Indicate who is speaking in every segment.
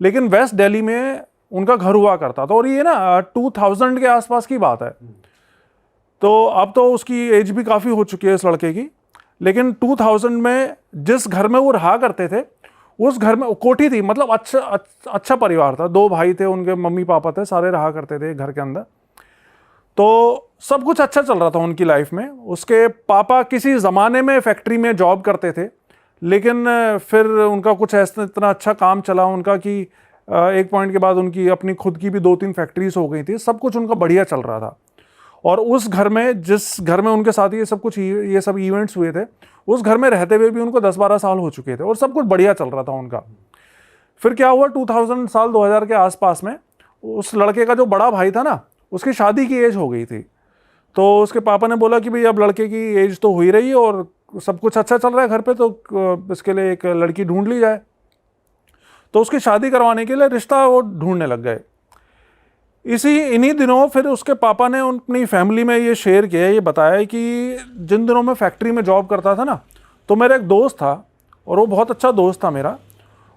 Speaker 1: लेकिन वेस्ट दिल्ली में उनका घर हुआ करता था। और ये ना 2000 के आसपास की बात है। तो अब तो उसकी एज भी काफ़ी हो चुकी है इस लड़के की। लेकिन 2000 में जिस घर में वो रहा करते थे, उस घर में कोठी थी, मतलब अच्छा परिवार था, 2 भाई थे, उनके मम्मी पापा थे, सारे रहा करते थे घर के अंदर। तो सब कुछ अच्छा चल रहा था उनकी लाइफ में। उसके पापा किसी ज़माने में फैक्ट्री में जॉब करते थे, लेकिन फिर उनका कुछ ऐसा इतना अच्छा काम चला उनका कि एक पॉइंट के बाद उनकी अपनी खुद की भी 2-3 फैक्ट्रीज हो गई थी। सब कुछ उनका बढ़िया चल रहा था। और उस घर में, जिस घर में उनके साथ ये सब इवेंट्स हुए थे, उस घर में रहते हुए भी उनको 10-12 साल हो चुके थे और सब कुछ बढ़िया चल रहा था उनका। फिर क्या हुआ, 2000 के आसपास में उस लड़के का जो बड़ा भाई था ना, उसकी शादी की एज हो गई थी। तो उसके पापा ने बोला कि भाई अब लड़के की एज तो हो ही रही है और सब कुछ अच्छा चल रहा है घर पे, तो इसके लिए एक लड़की ढूंढ ली जाए। तो उसकी शादी करवाने के लिए रिश्ता वो ढूंढने लग गए। इन्हीं दिनों फिर उसके पापा ने अपनी फैमिली में ये शेयर किया, ये बताया कि जिन दिनों मैं फैक्ट्री में जॉब करता था ना, तो मेरा एक दोस्त था और वो बहुत अच्छा दोस्त था मेरा,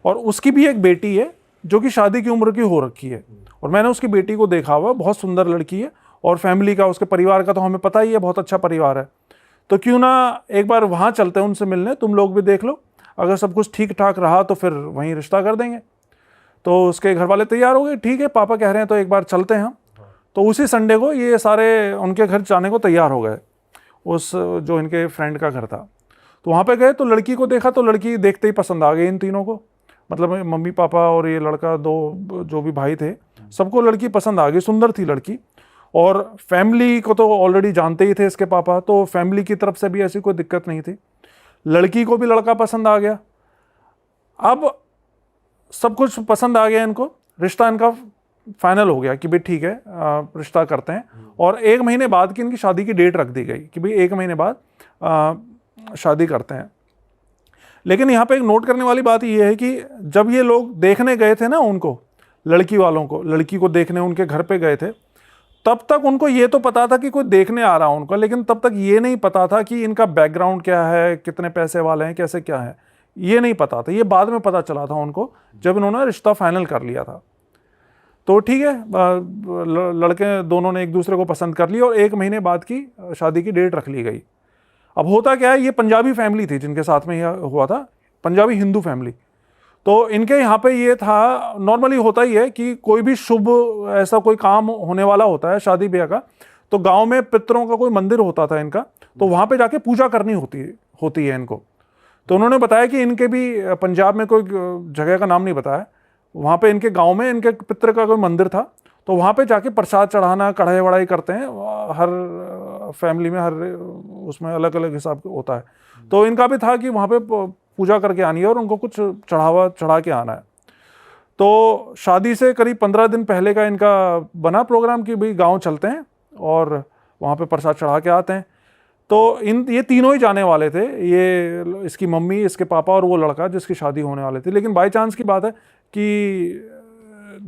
Speaker 1: और उसकी भी एक बेटी है जो कि शादी की उम्र की हो रखी है। और मैंने उसकी बेटी को देखा हुआ, बहुत सुंदर लड़की है, और फैमिली का, उसके परिवार का तो हमें पता ही है, बहुत अच्छा परिवार है। तो क्यों ना एक बार वहाँ चलते हैं उनसे मिलने, तुम लोग भी देख लो, अगर सब कुछ ठीक ठाक रहा तो फिर वहीं रिश्ता कर देंगे। तो उसके घर वाले तैयार हो गए, ठीक है पापा कह रहे हैं तो एक बार चलते हैं हम। तो उसी संडे को ये सारे उनके घर जाने को तैयार हो गए, उस जो इनके फ्रेंड का घर था। तो वहाँ पे गए तो लड़की को देखा, तो लड़की देखते ही पसंद आ गई इन तीनों को, मतलब मम्मी पापा और ये लड़का, 2 जो भी भाई थे, सबको लड़की पसंद आ गई। सुंदर थी लड़की, और फैमिली को तो ऑलरेडी जानते ही थे इसके पापा, तो फैमिली की तरफ से भी ऐसी कोई दिक्कत नहीं थी। लड़की को भी लड़का पसंद आ गया। अब सब कुछ पसंद आ गया इनको, रिश्ता इनका फाइनल हो गया कि भाई ठीक है रिश्ता करते हैं। और 1 महीने बाद की इनकी शादी की डेट रख दी गई कि भाई 1 महीने बाद शादी करते हैं। लेकिन यहाँ पे एक नोट करने वाली बात ये है कि जब ये लोग देखने गए थे ना उनको, लड़की वालों को, लड़की को देखने उनके घर पे गए थे, तब तक उनको ये तो पता था कि कोई देखने आ रहा है उनका, लेकिन तब तक ये नहीं पता था कि इनका बैकग्राउंड क्या है, कितने पैसे वाले हैं, कैसे क्या है, ये नहीं पता था। ये बाद में पता चला था उनको जब इन्होंने रिश्ता फाइनल कर लिया था। तो ठीक है, लड़के दोनों ने एक दूसरे को पसंद कर लिया और 1 महीने बाद की शादी की डेट रख ली गई। अब होता क्या है, ये पंजाबी फैमिली थी जिनके साथ में यह हुआ था, पंजाबी हिंदू फैमिली। तो इनके यहाँ पे ये था, नॉर्मली होता ही है कि कोई भी शुभ ऐसा कोई काम होने वाला होता है शादी ब्याह का, तो गांव में पितरों का कोई मंदिर होता था इनका, तो वहाँ पे जाके पूजा करनी होती है इनको। तो उन्होंने बताया कि इनके भी पंजाब में कोई जगह का नाम नहीं बताया, वहाँ पे इनके गांव में इनके पितर का कोई मंदिर था, तो वहाँ पे जाके प्रसाद चढ़ाना, कढ़ाई वढ़ाई करते हैं। हर फैमिली में, हर उसमें अलग अलग हिसाब होता है। तो इनका भी था कि वहाँ पे पूजा करके आनी है और उनको कुछ चढ़ा के आना है। तो शादी से करीब 15 दिन पहले का इनका बना प्रोग्राम कि भाई गाँव चलते हैं और वहाँ पे प्रसाद चढ़ा के आते हैं। तो ये तीनों ही जाने वाले थे, ये इसकी मम्मी, इसके पापा और वो लड़का जिसकी शादी होने वाली थी। लेकिन बाई चांस की बात है कि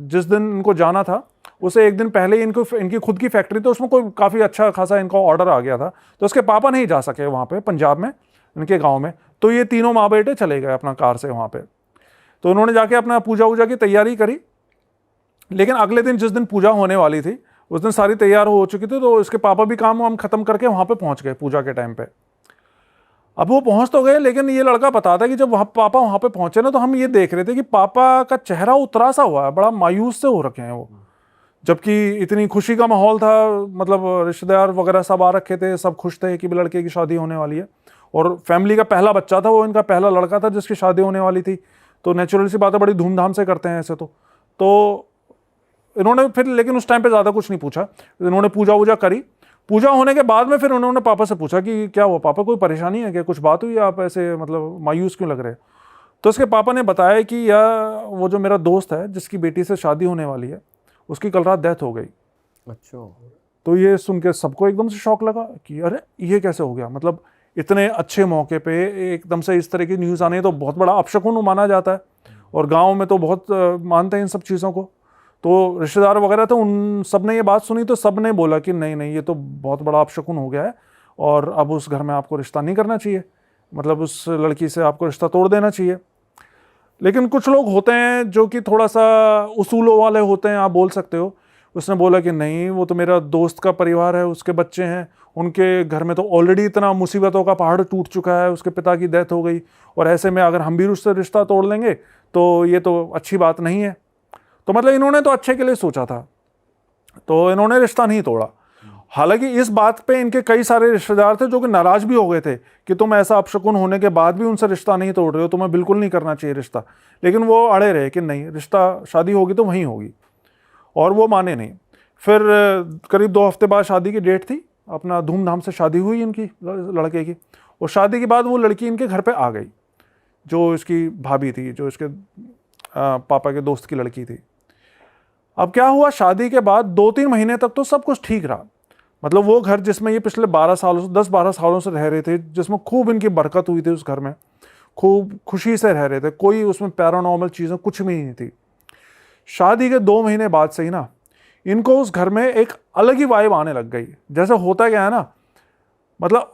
Speaker 1: जिस दिन इनको जाना था उसे 1 दिन पहले इनकी खुद की फैक्ट्री, तो उसमें कोई काफ़ी अच्छा खासा इनका ऑर्डर आ गया था, तो उसके पापा नहीं जा सके वहाँ पे पंजाब में, इनके गाँव में। तो ये तीनों माँ बेटे चले गए अपना कार से वहाँ पे। तो उन्होंने जाके अपना पूजा वूजा की तैयारी करी। लेकिन अगले दिन जिस दिन पूजा होने वाली थी, उस दिन सारी तैयार हो चुकी थी, तो इसके पापा भी काम वाम खत्म करके वहाँ पे पहुँच गए पूजा के टाइम पे। अब वो पहुँच तो गए, लेकिन ये लड़का बताता है कि जब पापा वहाँ पे पहुँचे ना, तो हम ये देख रहे थे कि पापा का चेहरा उतरा सा हुआ है, बड़ा मायूस से हो रखे हैं वो, जबकि इतनी खुशी का माहौल था, मतलब रिश्तेदार वगैरह सब आ रखे थे, सब खुश थे कि लड़के की शादी होने वाली है, और फैमिली का पहला बच्चा था वो, इनका पहला लड़का था जिसकी शादी होने वाली थी। तो नेचुरल सी बात है, बड़ी धूमधाम से करते हैं ऐसे। तो इन्होंने फिर, लेकिन उस टाइम पे ज़्यादा कुछ नहीं पूछा, इन्होंने पूजा वूजा करी। पूजा होने के बाद में फिर उन्होंने पापा से पूछा कि क्या हुआ पापा, कोई परेशानी है क्या, कुछ बात हुई, आप ऐसे मतलब मायूस क्यों लग रहे हैं। तो इसके पापा ने बताया कि यार वो जो मेरा दोस्त है जिसकी बेटी से शादी होने वाली है, उसकी कल रात डेथ हो गई।
Speaker 2: अच्छा।
Speaker 1: तो ये सुन के सबको एकदम से शौक लगा कि अरे ये कैसे हो गया, मतलब इतने अच्छे मौके पे एकदम से इस तरह की न्यूज़ आने तो बहुत बड़ा अपशकुन माना जाता है, और गाँव में तो बहुत मानते हैं इन सब चीज़ों को। तो रिश्तेदार वगैरह थे, उन सब ने ये बात सुनी, तो सब ने बोला कि नहीं नहीं, ये तो बहुत बड़ा अपशकुन हो गया है, और अब उस घर में आपको रिश्ता नहीं करना चाहिए, मतलब उस लड़की से आपको रिश्ता तोड़ देना चाहिए। लेकिन कुछ लोग होते हैं जो कि थोड़ा सा उसूलों वाले होते हैं, आप बोल सकते हो। उसने बोला कि नहीं, वो तो मेरा दोस्त का परिवार है, उसके बच्चे हैं, उनके घर में तो ऑलरेडी इतना मुसीबतों का पहाड़ टूट चुका है, उसके पिता की डेथ हो गई, और ऐसे में अगर हम भी उससे रिश्ता तोड़ लेंगे तो ये तो अच्छी बात नहीं है। तो मतलब इन्होंने तो अच्छे के लिए सोचा था, तो इन्होंने रिश्ता नहीं तोड़ा। हालांकि इस बात पे इनके कई सारे रिश्तेदार थे जो कि नाराज भी हो गए थे कि तुम ऐसा अपशकुन होने के बाद भी उनसे रिश्ता नहीं तोड़ रहे हो, तुम्हें बिल्कुल नहीं करना चाहिए रिश्ता। लेकिन वो अड़े रहे कि नहीं, रिश्ता शादी होगी तो वहीं होगी, और वो माने नहीं। फिर करीब 2 हफ्ते बाद शादी की डेट थी, अपना धूमधाम से शादी हुई इनकी लड़के की। और शादी के बाद वो लड़की इनके घर पे आ गई, जो इसकी भाभी थी, जो इसके पापा के दोस्त की लड़की थी। अब क्या हुआ, शादी के बाद 2-3 महीने तक तो सब कुछ ठीक रहा। मतलब वो घर जिसमें ये पिछले 10-12 सालों से रह रहे थे, जिसमें खूब इनकी बरकत हुई थी, उस घर में खूब खुशी से रह रहे थे, कोई उसमें पैरानॉर्मल चीज़ें कुछ भी नहीं थी। शादी के 2 महीने बाद से ही ना इनको उस घर में एक अलग ही वाइब आने लग गई। जैसे होता क्या है ना, मतलब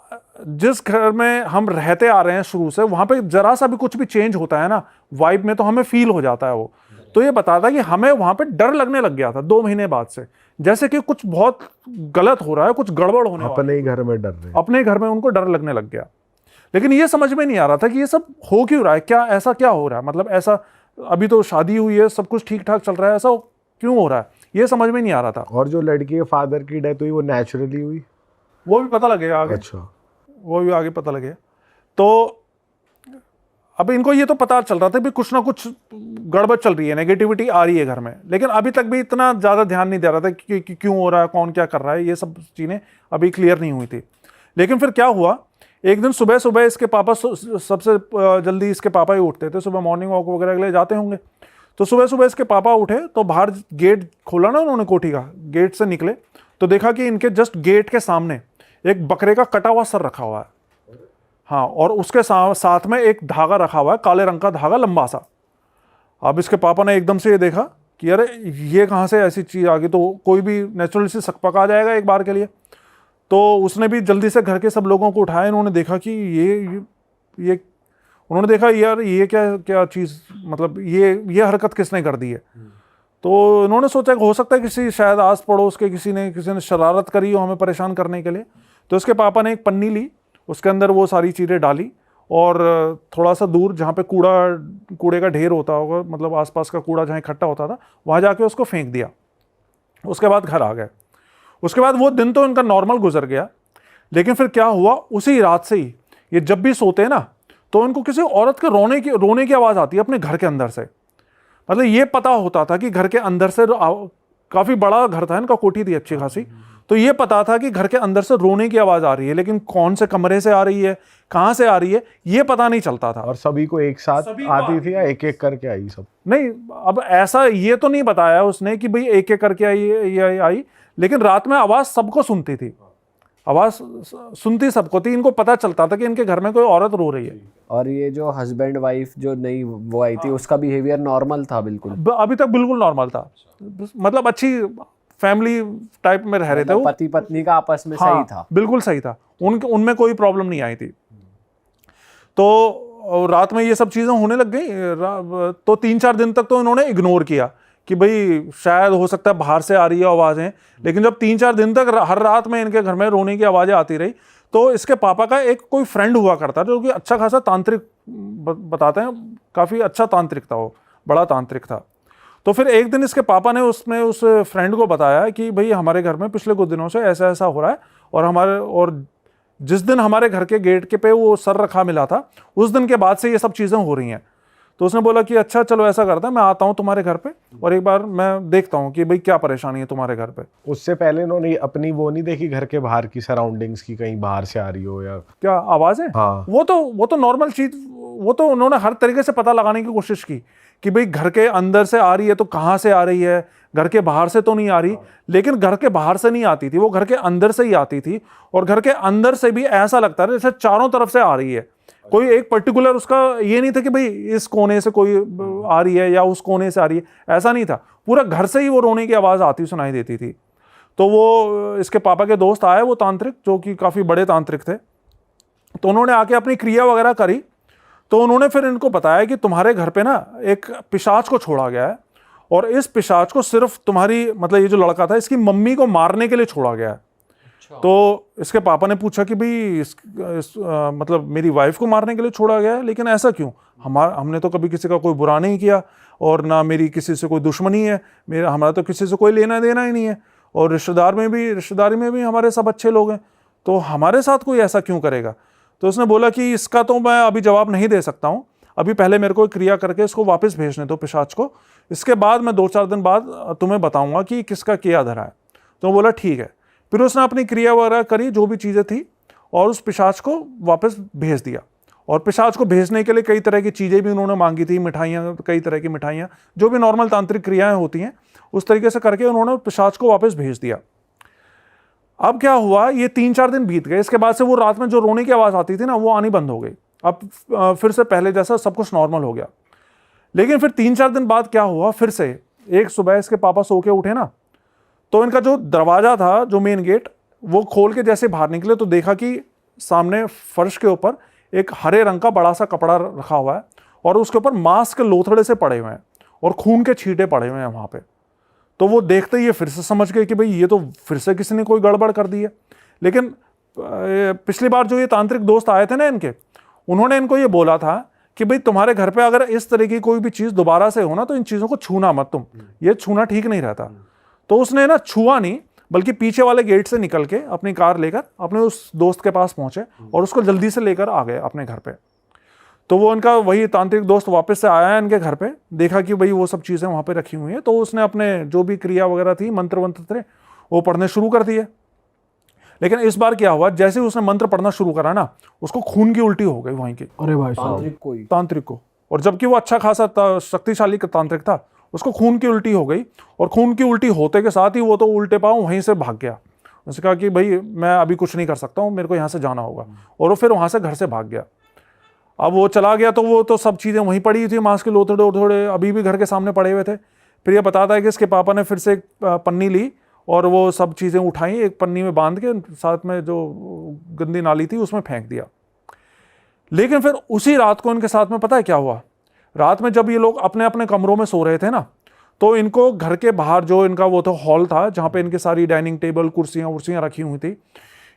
Speaker 1: जिस घर में हम रहते आ रहे हैं शुरू से, वहां पे जरा सा भी कुछ भी चेंज होता है ना वाइब में, तो हमें फील हो जाता है वो। तो ये बताता कि हमें वहां पे डर लगने लग गया था 2 महीने बाद से, जैसे कि कुछ बहुत गलत हो रहा है, कुछ गड़बड़ होने वाला है।
Speaker 2: अपने ही घर में डर रहे,
Speaker 1: अपने घर में उनको डर लगने लग गया। लेकिन ये समझ में नहीं आ रहा था कि ये सब हो क्यों रहा है, क्या ऐसा क्या हो रहा है, मतलब ऐसा अभी तो शादी हुई है, सब कुछ ठीक ठाक चल रहा है, ऐसा क्यों हो रहा है, ये समझ में नहीं आ रहा था।
Speaker 2: और जो लड़की के फादर की डेथ हुई वो नेचुरली हुई,
Speaker 1: वो भी पता लगेगा आगे।
Speaker 2: अच्छा,
Speaker 1: वो भी आगे पता लगेगा। तो अब इनको ये तो पता चल रहा था भी कुछ ना कुछ गड़बड़ चल रही है, नेगेटिविटी आ रही है घर में, लेकिन अभी तक भी इतना ज़्यादा ध्यान नहीं दे रहा था कि क्यों हो रहा है, कौन क्या कर रहा है, ये सब चीज़ें अभी क्लियर नहीं हुई थी। लेकिन फिर क्या हुआ, एक दिन सुबह सुबह इसके पापा, सबसे जल्दी इसके पापा ही उठते थे, सुबह मॉर्निंग वॉक वगैरह के लिए जाते होंगे। तो सुबह सुबह इसके पापा उठे तो बाहर गेट खोला ना उन्होंने कोठी का, गेट से निकले तो देखा कि इनके जस्ट गेट के सामने एक बकरे का कटा हुआ सर रखा हुआ है। हाँ, और उसके साथ में एक धागा रखा हुआ है, काले रंग का धागा लंबा सा। अब इसके पापा ने एकदम से ये देखा कि अरे ये कहाँ से ऐसी चीज़ आ गई, तो कोई भी नेचुरल से सकपका जाएगा एक बार के लिए। तो उसने भी जल्दी से घर के सब लोगों को उठाया, इन्होंने देखा कि ये उन्होंने देखा यार ये क्या क्या चीज़, मतलब ये हरकत किसने कर दी है। तो इन्होंने सोचा कि हो सकता है किसी शायद आस पड़ोस के किसी ने शरारत करी हो हमें परेशान करने के लिए। तो इसके पापा ने एक पन्नी ली, उसके अंदर वो सारी चीज़ें डाली, और थोड़ा सा दूर जहाँ पे कूड़े का ढेर होता होगा, मतलब आसपास का कूड़ा जहाँ इकट्ठा होता था, वहाँ जाके उसको फेंक दिया। उसके बाद घर आ गए। उसके बाद वो दिन तो इनका नॉर्मल गुजर गया। लेकिन फिर क्या हुआ, उसी रात से ही ये जब भी सोते हैं ना, तो इनको किसी औरत के रोने की आवाज़ आती है अपने घर के अंदर से। मतलब ये पता होता था कि घर के अंदर से, काफ़ी बड़ा घर था इनका, कोठी थी अच्छी खासी, तो ये पता था कि घर के अंदर से रोने की आवाज़ आ रही है, लेकिन कौन से कमरे से आ रही है, कहाँ से आ रही है, ये पता नहीं चलता था।
Speaker 2: और सभी को एक साथ आती थी या एक एक करके आई सब?
Speaker 1: नहीं, अब ऐसा ये तो नहीं बताया उसने कि भाई एक एक करके आई, लेकिन रात में आवाज़ सबको सुनती थी, आवाज़ सुनती सबको थी। इनको पता चलता था कि इनके घर में कोई औरत रो रही है।
Speaker 3: और ये जो हस्बैंड वाइफ जो नई वो आई थी, उसका बिहेवियर नॉर्मल था बिल्कुल?
Speaker 1: अभी तक बिल्कुल नॉर्मल था, मतलब अच्छी फैमिली टाइप में रह रहे थे वो,
Speaker 3: पति पत्नी का आपस में
Speaker 1: हाँ,
Speaker 3: सही था,
Speaker 1: बिल्कुल सही था, उनमें कोई प्रॉब्लम नहीं आई थी। तो रात में ये सब चीज़ें होने लग गई। तो 3-4 दिन तक तो इन्होंने इग्नोर किया कि भाई शायद हो सकता है बाहर से आ रही है आवाज़ें। लेकिन जब 3-4 दिन तक हर रात में इनके घर में रोने की आवाज़ें आती रही, तो इसके पापा का एक कोई फ्रेंड हुआ करता जो कि अच्छा खासा तांत्रिक, बताते हैं काफ़ी अच्छा तांत्रिक था, वो बड़ा तांत्रिक था। तो फिर एक दिन इसके पापा ने उस फ्रेंड को बताया कि भाई हमारे घर में पिछले कुछ दिनों से ऐसा ऐसा हो रहा है, और जिस दिन हमारे घर के गेट के पे वो सर रखा मिला था, उस दिन के बाद से ये सब चीज़ें हो रही हैं। तो उसने बोला कि अच्छा चलो ऐसा करता है, मैं आता हूँ तुम्हारे घर पे और एक बार मैं देखता हूँ कि भाई क्या परेशानी है तुम्हारे घर पे।
Speaker 2: उससे पहले इन्होंने अपनी वो नहीं देखी घर के बाहर की सराउंडिंग्स की, कहीं बाहर से आ रही हो या
Speaker 1: क्या आवाज़ है?
Speaker 2: हाँ,
Speaker 1: वो तो नॉर्मल चीज़, वो तो उन्होंने हर तरीके से पता लगाने की कोशिश की कि भाई घर के अंदर से आ रही है तो कहाँ से आ रही है, घर के बाहर से तो नहीं आ रही। लेकिन घर के बाहर से नहीं आती थी, वो घर के अंदर से ही आती थी, और घर के अंदर से भी ऐसा लगता था जैसे चारों तरफ से आ रही है। कोई एक पर्टिकुलर उसका ये नहीं था कि भाई इस कोने से कोई आ रही है या उस कोने से आ रही है, ऐसा नहीं था। पूरा घर से ही वो रोने की आवाज़ आती सुनाई देती थी। तो वो इसके पापा के दोस्त आए, वो तांत्रिक जो कि काफ़ी बड़े तांत्रिक थे, तो उन्होंने आके अपनी क्रिया वगैरह करी। तो उन्होंने फिर इनको बताया कि तुम्हारे घर पे ना एक पिशाच को छोड़ा गया है, और इस पिशाच को सिर्फ तुम्हारी मतलब ये जो लड़का था इसकी मम्मी को मारने के लिए छोड़ा गया है। तो इसके पापा ने पूछा कि भाई मतलब मेरी वाइफ को मारने के लिए छोड़ा गया है, लेकिन ऐसा क्यों? हमने तो कभी किसी का कोई बुरा नहीं किया, और ना मेरी किसी से कोई दुश्मनी है, हमारा तो किसी से कोई लेना देना ही नहीं है, और रिश्तेदारी में भी हमारे सब अच्छे लोग हैं, तो हमारे साथ कोई ऐसा क्यों करेगा? तो उसने बोला कि इसका तो मैं अभी जवाब नहीं दे सकता हूँ, अभी पहले मेरे को क्रिया करके इसको वापस भेजने दो पिशाच को, इसके बाद मैं 2-4 दिन बाद तुम्हें बताऊंगा कि किसका क्या धरा है। तो बोला ठीक है। फिर उसने अपनी क्रिया वगैरह करी, जो भी चीज़ें थी, और उस पिशाच को वापस भेज दिया। और पिशाच को भेजने के लिए कई तरह की चीज़ें भी उन्होंने मांगी थी, मिठाइयाँ, कई तरह की मिठाइयाँ, जो भी नॉर्मल तांत्रिक क्रियाएं होती हैं, उस तरीके से करके उन्होंने पिशाच को वापस भेज दिया। अब क्या हुआ, ये 3-4 दिन बीत गए। इसके बाद से वो रात में जो रोने की आवाज़ आती थी ना, वो आनी बंद हो गई। अब फिर से पहले जैसा सब कुछ नॉर्मल हो गया। लेकिन फिर 3-4 दिन बाद क्या हुआ, फिर से एक सुबह इसके पापा सो के उठे ना, तो इनका जो दरवाज़ा था, जो मेन गेट, वो खोल के जैसे बाहर निकले तो देखा कि सामने फर्श के ऊपर एक हरे रंग का बड़ा सा कपड़ा रखा हुआ है, और उसके ऊपर मांस के लोथड़े से पड़े हुए हैं, और खून के छींटे पड़े हुए हैं वहाँ पे। तो वो देखते ही ये फिर से समझ गए कि भाई ये तो फिर से किसी ने कोई गड़बड़ कर दी है। लेकिन पिछली बार जो ये तांत्रिक दोस्त आए थे ना इनके, उन्होंने इनको ये बोला था कि भाई तुम्हारे घर पे अगर इस तरह की कोई भी चीज़ दोबारा से हो ना, तो इन चीज़ों को छूना मत तुम, ये छूना ठीक नहीं रहता। तो उसने ना छुआ नहीं, बल्कि पीछे वाले गेट से निकल के अपनी कार लेकर अपने उस दोस्त के पास पहुंचे, और उसको जल्दी से लेकर आ गए अपने घर पे। तो वो इनका वही तांत्रिक दोस्त वापस से आया इनके घर पे, देखा कि भाई वो सब चीज़ें वहाँ पे रखी हुई हैं, तो उसने अपने जो भी क्रिया वगैरह थी, मंत्र वंत्र थे, वो पढ़ने शुरू कर दिए। लेकिन इस बार क्या हुआ, जैसे ही उसने मंत्र पढ़ना शुरू करा ना, उसको खून की उल्टी हो गई वहीं की,
Speaker 2: अरे भाई
Speaker 1: तांत्रिक को। और जबकि वो अच्छा खासा शक्तिशाली तांत्रिक था, उसको खून की उल्टी हो गई, और खून की उल्टी होते के साथ ही वो तो उल्टे पांव वहीं से भाग गया। उसने कहा कि भाई मैं अभी कुछ नहीं कर सकता हूँ, मेरे को यहाँ से जाना होगा, और वो फिर वहाँ से घर से भाग गया। अब वो चला गया तो वो तो सब चीज़ें वहीं पड़ी थी, मांस के लोथड़े अभी भी घर के सामने पड़े हुए थे। फिर ये बताता है कि इसके पापा ने फिर से एक पन्नी ली, और वो सब चीज़ें उठाई, एक पन्नी में बांध के साथ में जो गंदी नाली थी उसमें फेंक दिया। लेकिन फिर उसी रात को इनके साथ में पता है क्या हुआ, रात में जब ये लोग अपने अपने कमरों में सो रहे थे ना, तो इनको घर के बाहर जो इनका वो तो हॉल था, जहाँ पे इनकी सारी डाइनिंग टेबल, कुर्सियाँ रखी हुई थी,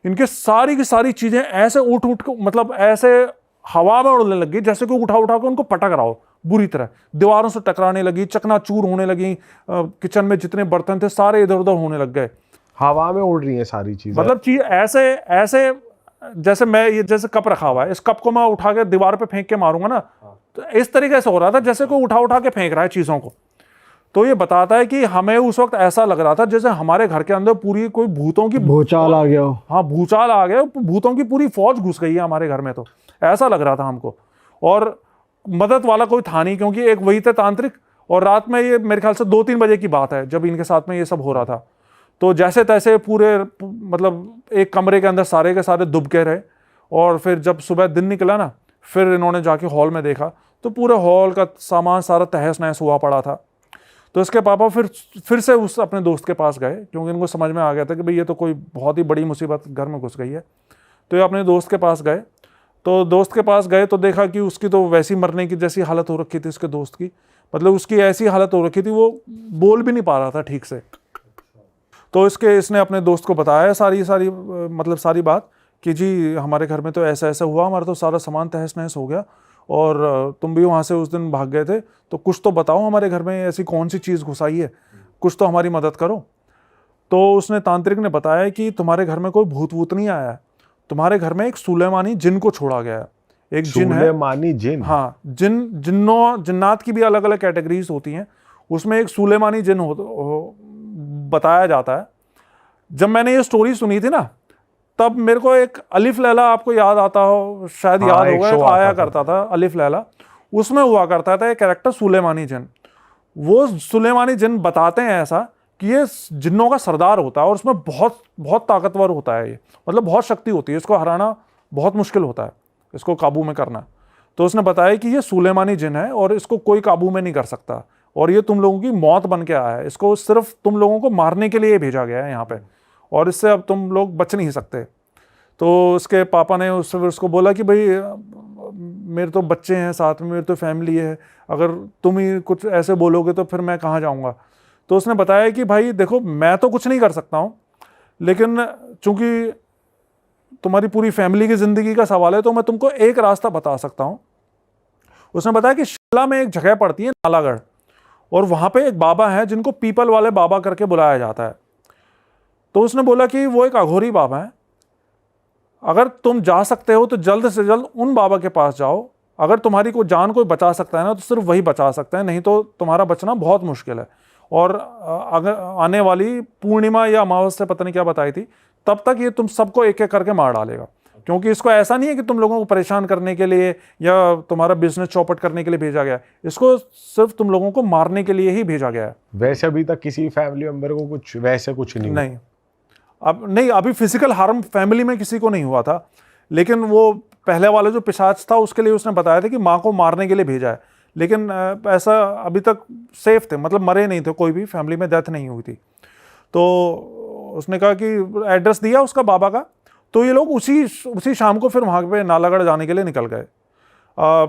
Speaker 1: इनके सारी की सारी चीज़ें ऐसे उठ मतलब ऐसे हवा में उड़ने लगी, जैसे कोई उठा के उनको पटक रहा हो बुरी तरह, दीवारों से टकराने लगी, चकनाचूर होने लगी, किचन में जितने बर्तन थे सारे इधर उधर होने लग गए,
Speaker 2: हवा में उड़ रही है सारी चीजें।
Speaker 1: मतलब चीज ऐसे जैसे मैं ये जैसे कप रखा हुआ है, इस कप को मैं उठा के दीवार पे फेंक के मारूंगा ना, तो इस तरीके से हो रहा था जैसे कोई उठा के फेंक रहा है चीजों को। तो ये बताता है कि हमें उस वक्त ऐसा लग रहा था जैसे हमारे घर के अंदर पूरी कोई भूतों की
Speaker 3: भूचाल आ गया।
Speaker 1: हाँ, भूचाल आ गया, भूतों की पूरी फौज घुस गई है हमारे घर में, तो ऐसा लग रहा था हमको। और मदद वाला कोई था नहीं, क्योंकि एक वही थे तांत्रिक, और रात में ये मेरे ख्याल से 2-3 बजे की बात है जब इनके साथ में ये सब हो रहा था। तो जैसे तैसे पूरे मतलब एक कमरे के अंदर सारे के सारे दुबके रहे, और फिर जब सुबह दिन निकला ना, फिर इन्होंने जाके हॉल में देखा तो पूरे हॉल का सामान सारा तहस नहस हुआ पड़ा था। तो इसके पापा फिर से उस अपने दोस्त के पास गए, क्योंकि इनको समझ में आ गया था कि भाई ये तो कोई बहुत ही बड़ी मुसीबत घर में घुस गई है। तो ये अपने दोस्त के पास गए, तो दोस्त के पास गए तो देखा कि उसकी तो वैसी मरने की जैसी हालत हो रखी थी उसके दोस्त की, मतलब उसकी ऐसी हालत हो रखी थी वो बोल भी नहीं पा रहा था ठीक से। तो इसने अपने दोस्त को बताया सारी बात कि जी हमारे घर में तो ऐसा ऐसा हुआ, हमारा तो सारा सामान तहस नहस हो गया, और तुम भी वहाँ से उस दिन भाग गए थे, तो कुछ तो बताओ हमारे घर में ऐसी कौन सी चीज़ घुसाई है, कुछ तो हमारी मदद करो। तो उसने तांत्रिक ने बताया कि तुम्हारे घर में कोई भूत वूत नहीं आया है, तुम्हारे घर में एक सुलेमानी जिन को छोड़ा गया है। एक जिन है,
Speaker 2: सुलेमानी जिन?
Speaker 1: हाँ, जिन्नात की भी अलग अलग कैटेगरीज होती हैं, उसमें एक सुलेमानी जिन बताया जाता है। जब मैंने ये स्टोरी सुनी थी ना, तब मेरे को एक अलिफ लैला, आपको याद आता हो शायद, याद होगा, एक आया करता था अलिफ लैला, उसमें हुआ करता था एक कैरेक्टर सुलेमानी जिन। वो सुलेमानी जिन बताते हैं ऐसा कि ये जिन्नों का सरदार होता है, और उसमें बहुत बहुत ताकतवर होता है, ये मतलब बहुत शक्ति होती है, इसको हराना बहुत मुश्किल होता है, इसको काबू में करना। तो उसने बताया कि ये सुलेमानी जिन है, और इसको कोई काबू में नहीं कर सकता, और ये तुम लोगों की मौत बन के आया है, इसको सिर्फ तुम लोगों को मारने के लिए भेजा गया है यहाँ पे, और इससे अब तुम लोग बच नहीं सकते। तो उसके पापा ने उसको बोला कि भाई मेरे तो बच्चे हैं साथ में, मेरी तो फैमिली है, अगर तुम ही कुछ ऐसे बोलोगे तो फिर मैं कहाँ जाऊँगा। तो उसने बताया कि भाई देखो मैं तो कुछ नहीं कर सकता हूँ, लेकिन चूंकि तुम्हारी पूरी फैमिली की ज़िंदगी का सवाल है तो मैं तुमको एक रास्ता बता सकता हूँ। उसने बताया कि शिमला में एक जगह पड़ती है नालागढ़, और वहाँ पे एक बाबा है जिनको पीपल वाले बाबा करके बुलाया जाता है। तो उसने बोला कि वो एक अघोरी बाबा है, अगर तुम जा सकते हो तो जल्द से जल्द उन बाबा के पास जाओ, अगर तुम्हारी कोई जान कोई बचा सकता है ना तो सिर्फ वही बचा सकता है, नहीं तो तुम्हारा बचना बहुत मुश्किल है। और अगर आने वाली पूर्णिमा या अमावस्या पता नहीं क्या बताई थी, तब तक ये तुम सबको एक एक करके मार डालेगा, क्योंकि इसको ऐसा नहीं है कि तुम लोगों को परेशान करने के लिए या तुम्हारा बिजनेस चौपट करने के लिए भेजा गया है, इसको सिर्फ तुम लोगों को मारने के लिए ही भेजा गया है।
Speaker 2: वैसे अभी तक किसी फैमिली मेंबर को कुछ वैसे कुछ नहीं हुआ?
Speaker 1: नहीं, अब नहीं, अभी फिजिकल हार्म फैमिली में किसी को नहीं हुआ था, लेकिन वो पहले वाला जो पिशाच था उसके लिए उसने बताया था कि माँ को मारने के लिए भेजा है, लेकिन ऐसा अभी तक सेफ थे, मतलब मरे नहीं थे, कोई भी फैमिली में डेथ नहीं हुई थी। तो उसने कहा कि एड्रेस दिया उसका बाबा का, तो ये लोग उसी शाम को फिर वहाँ पे नालागढ़ जाने के लिए निकल गए।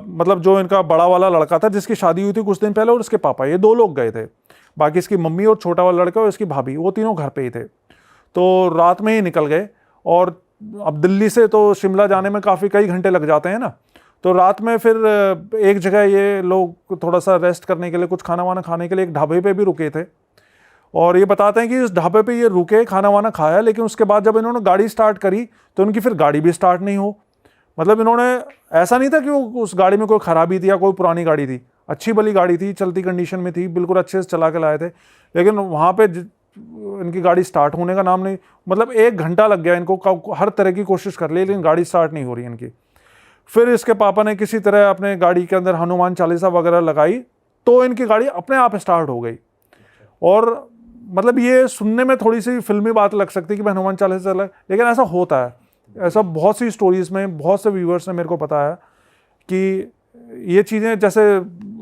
Speaker 1: मतलब जो इनका बड़ा वाला लड़का था जिसकी शादी हुई थी कुछ दिन पहले, और उसके पापा, ये 2 लोग गए थे, बाकी इसकी मम्मी और छोटा वाला लड़का और इसकी भाभी, वो तीनों घर पे ही थे। तो रात में ही निकल गए, और अब दिल्ली से तो शिमला जाने में कई घंटे लग जाते हैं ना, तो रात में फिर एक जगह ये लोग थोड़ा सा रेस्ट करने के लिए, कुछ खाना वाना खाने के लिए एक ढाबे पे भी रुके थे। और ये बताते हैं कि इस ढाबे पे ये रुके, खाना वाना खाया, लेकिन उसके बाद जब इन्होंने गाड़ी स्टार्ट करी तो उनकी फिर गाड़ी भी स्टार्ट नहीं हो। मतलब इन्होंने, ऐसा नहीं था कि उस गाड़ी में कोई खराबी थी या कोई पुरानी गाड़ी थी, अच्छी भली गाड़ी थी, चलती कंडीशन में थी, बिल्कुल अच्छे से चला के लाए थे, लेकिन वहाँ पे इनकी गाड़ी स्टार्ट होने का नाम नहीं, मतलब 1 घंटा लग गया इनको, हर तरह की कोशिश कर ली लेकिन गाड़ी स्टार्ट नहीं हो रही इनकी। फिर इसके पापा ने किसी तरह अपने गाड़ी के अंदर हनुमान चालीसा वगैरह लगाई, तो इनकी गाड़ी अपने आप स्टार्ट हो गई। और मतलब ये सुनने में थोड़ी सी फिल्मी बात लग सकती है कि मैं हनुमान चालीसा चला, लेकिन ऐसा होता है, ऐसा बहुत सी स्टोरीज में बहुत से व्यूअर्स ने मेरे को बताया कि ये चीज़ें, जैसे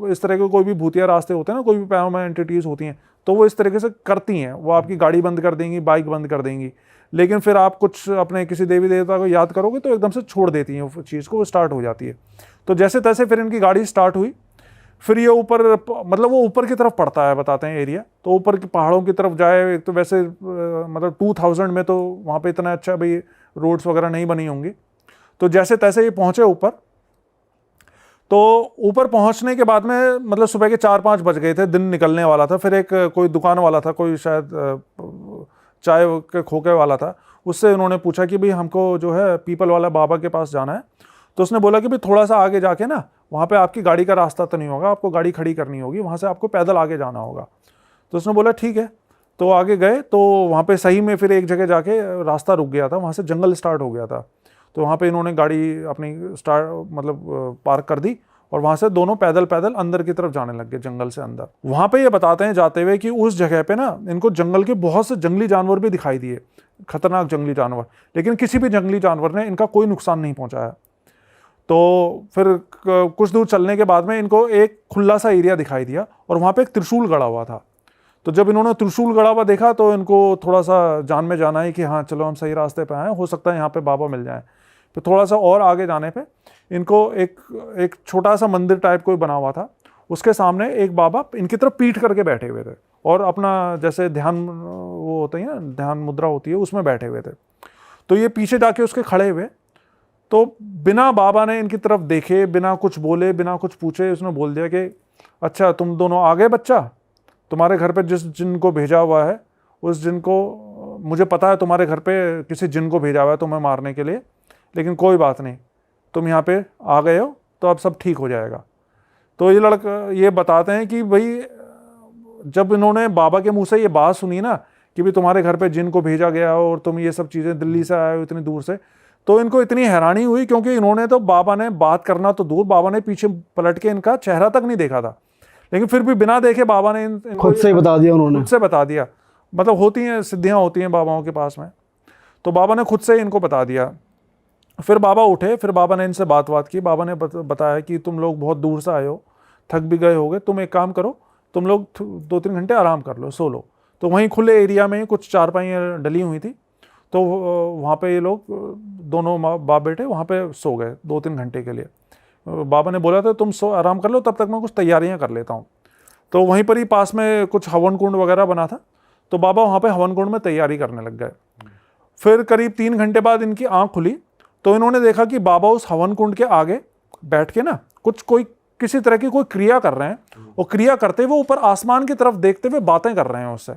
Speaker 1: इस तरह के कोई भी भूतिया रास्ते होते हैं ना, कोई भी पैरानॉर्मल एंटिटीज होती हैं, तो वो इस तरीके से करती हैं, वो आपकी गाड़ी बंद कर देंगी, बाइक बंद कर देंगी, लेकिन फिर आप कुछ अपने किसी देवी देवता को याद करोगे तो एकदम से छोड़ देती हैं वो चीज़ को, वो स्टार्ट हो जाती है। तो जैसे तैसे फिर इनकी गाड़ी स्टार्ट हुई, फिर ये ऊपर, मतलब वो ऊपर की तरफ पड़ता है बताते हैं एरिया, तो ऊपर की पहाड़ों की तरफ जाए, एक तो वैसे मतलब 2000 में तो वहाँ पे इतना अच्छा भाई रोड्स वगैरह नहीं बनी होंगी। तो जैसे तैसे ये पहुँचे ऊपर, तो ऊपर पहुँचने के बाद में मतलब सुबह के 4-5 बज गए थे, दिन निकलने वाला था। फिर एक कोई दुकान वाला था, कोई शायद चाय के खोखे वाला था, उससे उन्होंने पूछा कि भाई हमको जो है पीपल वाला बाबा के पास जाना है। तो उसने बोला कि भाई थोड़ा सा आगे जाके ना, वहाँ पे आपकी गाड़ी का रास्ता तो नहीं होगा, आपको गाड़ी खड़ी करनी होगी, वहाँ से आपको पैदल आगे जाना होगा। तो उसने बोला ठीक है। तो आगे गए, तो वहाँ पे सही में फिर एक जगह जाके रास्ता रुक गया था, वहाँ से जंगल स्टार्ट हो गया था। तो वहाँ पे इन्होंने गाड़ी अपनी मतलब पार्क कर दी, और वहाँ से दोनों पैदल पैदल अंदर की तरफ जाने लग गए, जंगल से अंदर। वहाँ पे ये बताते हैं जाते हुए कि उस जगह पे ना इनको जंगल के बहुत से जंगली जानवर भी दिखाई दिए, खतरनाक जंगली जानवर, लेकिन किसी भी जंगली जानवर ने इनका कोई नुकसान नहीं पहुँचाया। तो फिर कुछ दूर चलने के बाद में इनको एक खुला सा एरिया दिखाई दिया, और वहाँ पे एक त्रिशूल गड़ा हुआ था। तो जब इन्होंने त्रिशूल गड़ा हुआ देखा तो इनको थोड़ा सा जान में जाना है कि हाँ चलो हम सही रास्ते पे आए, हो सकता है यहाँ पे बाबा मिल जाए। फिर थोड़ा सा और आगे जाने पे इनको एक छोटा सा मंदिर टाइप कोई बना हुआ था, उसके सामने एक बाबा इनकी तरफ पीठ करके बैठे हुए थे, और अपना जैसे ध्यान वो होता है ना, ध्यान मुद्रा होती है, उसमें बैठे हुए थे। तो ये पीछे जाके उसके खड़े हुए, तो बिना बाबा ने इनकी तरफ देखे, बिना कुछ बोले, बिना कुछ पूछे, उसने बोल दिया कि अच्छा तुम दोनों आ गए बच्चा, तुम्हारे घर पे जिस जिन को भेजा हुआ है, उस जिन को, मुझे पता है तुम्हारे घर पे किसी जिन को भेजा हुआ है तुम्हें मारने के लिए, लेकिन कोई बात नहीं, तुम यहाँ पे आ गए हो तो अब सब ठीक हो जाएगा। तो ये लड़का ये बताते हैं कि भाई जब इन्होंने बाबा के मुंह से ये बात सुनी ना कि भाई तुम्हारे घर पे जिन को भेजा गया हो और तुम ये सब चीज़ें दिल्ली से आए हो इतनी दूर से, तो इनको इतनी हैरानी हुई, क्योंकि इन्होंने तो बाबा ने बात करना तो दूर, बाबा ने पीछे पलट के इनका चेहरा तक नहीं देखा था, लेकिन फिर भी बिना देखे बाबा ने
Speaker 3: खुद से ही बता दिया उन्होंने,
Speaker 1: खुद से बता दिया। मतलब होती हैं सिद्धियाँ होती हैं बाबाओं के पास में, तो बाबा ने खुद से इनको बता दिया। फिर बाबा उठे, फिर बाबा ने इनसे बात की, बाबा ने बताया कि तुम लोग बहुत दूर से आए हो, थक भी गए होगे, तुम एक काम करो, तुम लोग 2-3 घंटे आराम कर लो, सो लो। तो वहीं खुले एरिया में कुछ चारपाइयाँ डली हुई थी, तो वहाँ पे ये लोग दोनों बाप बेटे वहाँ पे सो गए 2-3 घंटे के लिए। बाबा ने बोला था तुम सो आराम कर लो, तब तक मैं कुछ तैयारियां कर लेता हूँ। तो वहीं पर ही पास में कुछ हवन कुंड वगैरह बना था, तो बाबा वहाँ पे हवन कुंड में तैयारी करने लग गए। फिर करीब 3 घंटे बाद इनकी आंख खुली, तो इन्होंने देखा कि बाबा उस हवन कुंड के आगे बैठ के ना कोई किसी तरह की कोई क्रिया कर रहे हैं, और क्रिया करते हुए ऊपर आसमान की तरफ देखते हुए बातें कर रहे हैं उससे।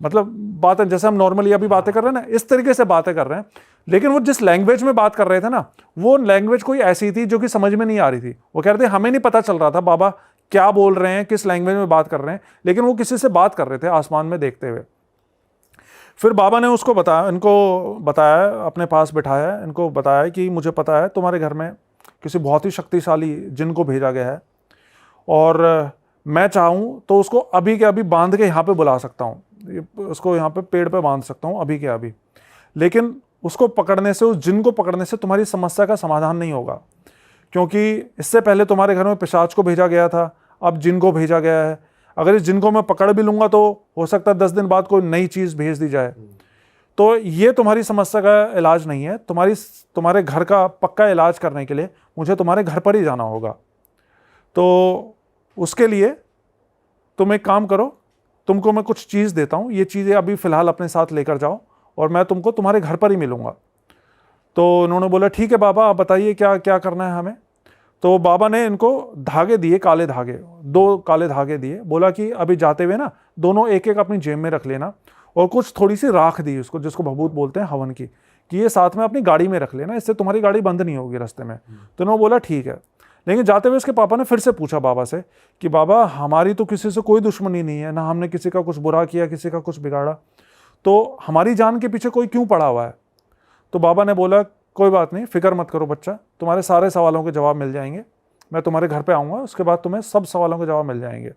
Speaker 1: मतलब बातें जैसे हम नॉर्मली अभी बातें कर रहे हैं ना, इस तरीके से बातें कर रहे हैं। लेकिन वो जिस लैंग्वेज में बात कर रहे थे ना, वो लैंग्वेज कोई ऐसी थी जो कि समझ में नहीं आ रही थी। वो कह रहे थे हमें नहीं पता चल रहा था बाबा क्या बोल रहे हैं, किस लैंग्वेज में बात कर रहे हैं, लेकिन वो किसी से बात कर रहे थे आसमान में देखते हुए। फिर बाबा ने उसको बताया, इनको बताया, अपने पास बिठाया, इनको बताया कि मुझे पता है तुम्हारे घर में किसी बहुत ही शक्तिशाली जिन को भेजा गया है, और मैं चाहूँ तो उसको अभी के अभी बांध के यहाँ पे बुला सकता हूँ, उसको यहाँ पे पेड़ पे बांध सकता हूँ अभी के अभी। लेकिन उसको पकड़ने से, उस जिन को पकड़ने से तुम्हारी समस्या का समाधान नहीं होगा, क्योंकि इससे पहले तुम्हारे घर में पिशाच को भेजा गया था, अब जिन को भेजा गया है। अगर इस जिन को मैं पकड़ भी लूँगा तो हो सकता है 10 दिन बाद कोई नई चीज़ भेज दी जाए। तो ये तुम्हारी समस्या का इलाज नहीं है, तुम्हारे घर का पक्का इलाज करने के लिए मुझे तुम्हारे घर पर ही जाना होगा। तो उसके लिए तुम एक काम करो, तुमको मैं कुछ चीज़ देता हूँ, ये चीज़ें अभी फ़िलहाल अपने साथ लेकर जाओ और मैं तुमको तुम्हारे घर पर ही मिलूँगा। तो उन्होंने बोला ठीक है बाबा, आप बताइए क्या क्या करना है हमें। तो बाबा ने इनको धागे दिए, काले धागे, 2 काले धागे दिए, बोला कि अभी जाते हुए ना दोनों एक एक अपनी जेब में रख लेना, और कुछ थोड़ी सी राख दी उसको, जिसको भभूत बोलते हैं हवन की, कि ये साथ में अपनी गाड़ी में रख लेना, इससे तुम्हारी गाड़ी बंद नहीं होगी रास्ते में। तो उन्होंने बोला ठीक है। लेकिन जाते हुए उसके पापा ने फिर से पूछा बाबा से कि बाबा हमारी तो किसी से कोई दुश्मनी नहीं है, ना हमने किसी का कुछ बुरा किया, किसी का कुछ बिगाड़ा, तो हमारी जान के पीछे कोई क्यों पड़ा हुआ है। तो बाबा ने बोला कोई बात नहीं, फिक्र मत करो बच्चा, तुम्हारे सारे सवालों के जवाब मिल जाएंगे, मैं तुम्हारे घर पे आऊँगा, उसके बाद तुम्हें सब सवालों के जवाब मिल जाएंगे।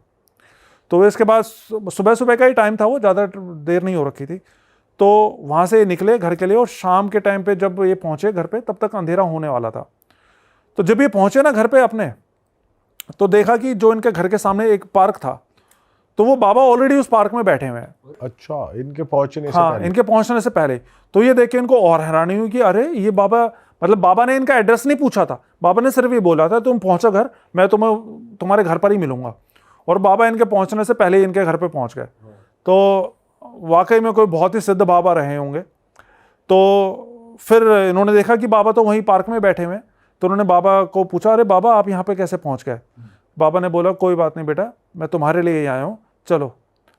Speaker 1: तो इसके बाद सुबह सुबह का ही टाइम था, वो ज़्यादा देर नहीं हो रखी थी। तो वहाँ से निकले घर के लिए, और शाम के टाइम पे जब ये पहुँचे घर पे, तब तक अंधेरा होने वाला था। तो जब ये पहुँचे ना घर पे अपने, तो देखा कि जो इनके घर के सामने एक पार्क था, तो वो बाबा ऑलरेडी उस पार्क में बैठे हुए हैं।
Speaker 2: अच्छा, इनके पहुंचने से
Speaker 1: हाँ,
Speaker 2: पहले?
Speaker 1: इनके पहुंचने से पहले। तो ये देख के इनको और हैरानी हुई कि अरे ये बाबा, मतलब बाबा ने इनका एड्रेस नहीं पूछा था, बाबा ने सिर्फ ये बोला था तुम पहुंचो घर, मैं तुम्हारे घर पर ही मिलूंगा। और बाबा इनके पहुंचने से पहले ही इनके घर पे पहुंच गए। तो वाकई में कोई बहुत ही सिद्ध बाबा रहे होंगे। तो फिर इन्होंने देखा कि बाबा तो वहीं पार्क में बैठे हुए हैं, तो उन्होंने बाबा को पूछा अरे बाबा आप यहाँ पे कैसे पहुँच गए। बाबा ने बोला कोई बात नहीं बेटा, मैं तुम्हारे लिए ही आया हूँ, चलो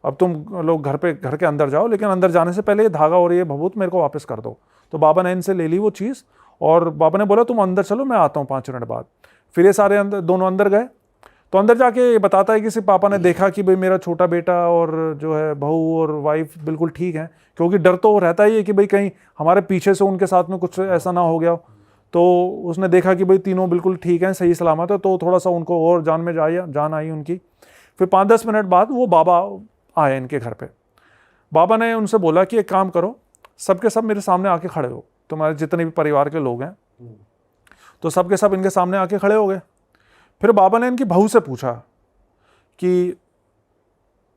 Speaker 1: अब तुम लोग घर के अंदर जाओ, लेकिन अंदर जाने से पहले ये धागा और ये भभूत मेरे को वापस कर दो। तो बाबा ने इनसे ले ली वो चीज़, और बाबा ने बोला तुम अंदर चलो, मैं आता हूँ 5 मिनट बाद। फिर ये सारे दोनों अंदर गए। तो अंदर जाके ये बताता है कि किसी पापा ने देखा कि भाई मेरा छोटा बेटा और जो है बहू और वाइफ बिल्कुल ठीक है, क्योंकि डर तो रहता ही है कि भाई कहीं हमारे पीछे से उनके साथ में कुछ ऐसा ना हो गया। तो उसने देखा कि भाई तीनों बिल्कुल ठीक हैं, सही सलामत है, तो थोड़ा सा उनको और जान आई उनकी। फिर 5-10 मिनट बाद वो बाबा आए इनके घर पे। बाबा ने उनसे बोला कि एक काम करो, सबके सब मेरे सामने आके खड़े हो, तुम्हारे जितने भी परिवार के लोग हैं। तो सबके सब इनके सामने आके खड़े हो गए। फिर बाबा ने इनकी बहू से पूछा कि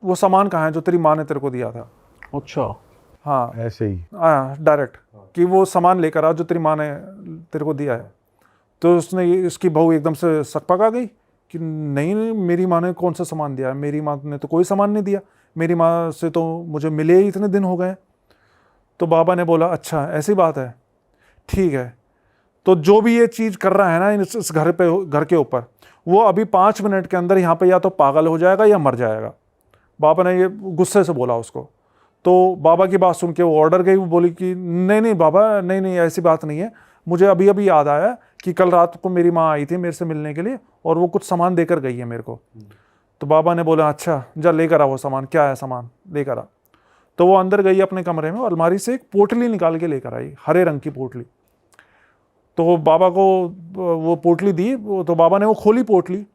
Speaker 1: वो सामान कहाँ है जो तेरी माँ ने तेरे को दिया था।
Speaker 2: अच्छा,
Speaker 1: हाँ
Speaker 2: ऐसे ही
Speaker 1: डायरेक्ट कि वो सामान लेकर आ जो तेरी माँ ने तेरे को दिया है। तो इसकी बहू एकदम से सकपक आ गई कि नहीं, मेरी माँ ने कौन सा सामान दिया है, मेरी माँ ने तो कोई सामान नहीं दिया, मेरी माँ से तो मुझे मिले ही इतने दिन हो गए। तो बाबा ने बोला अच्छा ऐसी बात है, ठीक है, तो जो भी ये चीज़ कर रहा है ना इस घर के ऊपर, वो अभी 5 मिनट के अंदर यहाँ पे या तो पागल हो जाएगा या मर जाएगा। बाबा ने ये गुस्से से बोला उसको। तो बाबा की बात सुन के वो ऑर्डर गई, वो बोली कि नहीं बाबा, नहीं ऐसी बात नहीं है, मुझे अभी अभी याद आया कि कल रात को मेरी माँ आई थी मेरे से मिलने के लिए और वो कुछ सामान देकर गई है मेरे को। तो बाबा ने बोला अच्छा जा लेकर आ वो सामान, क्या है सामान लेकर आ। तो वो अंदर गई अपने कमरे में, अलमारी से एक पोटली निकाल के लेकर आई, हरे रंग की पोटली। तो बाबा को वो पोटली दी, तो बाबा ने वो खोली पोटली,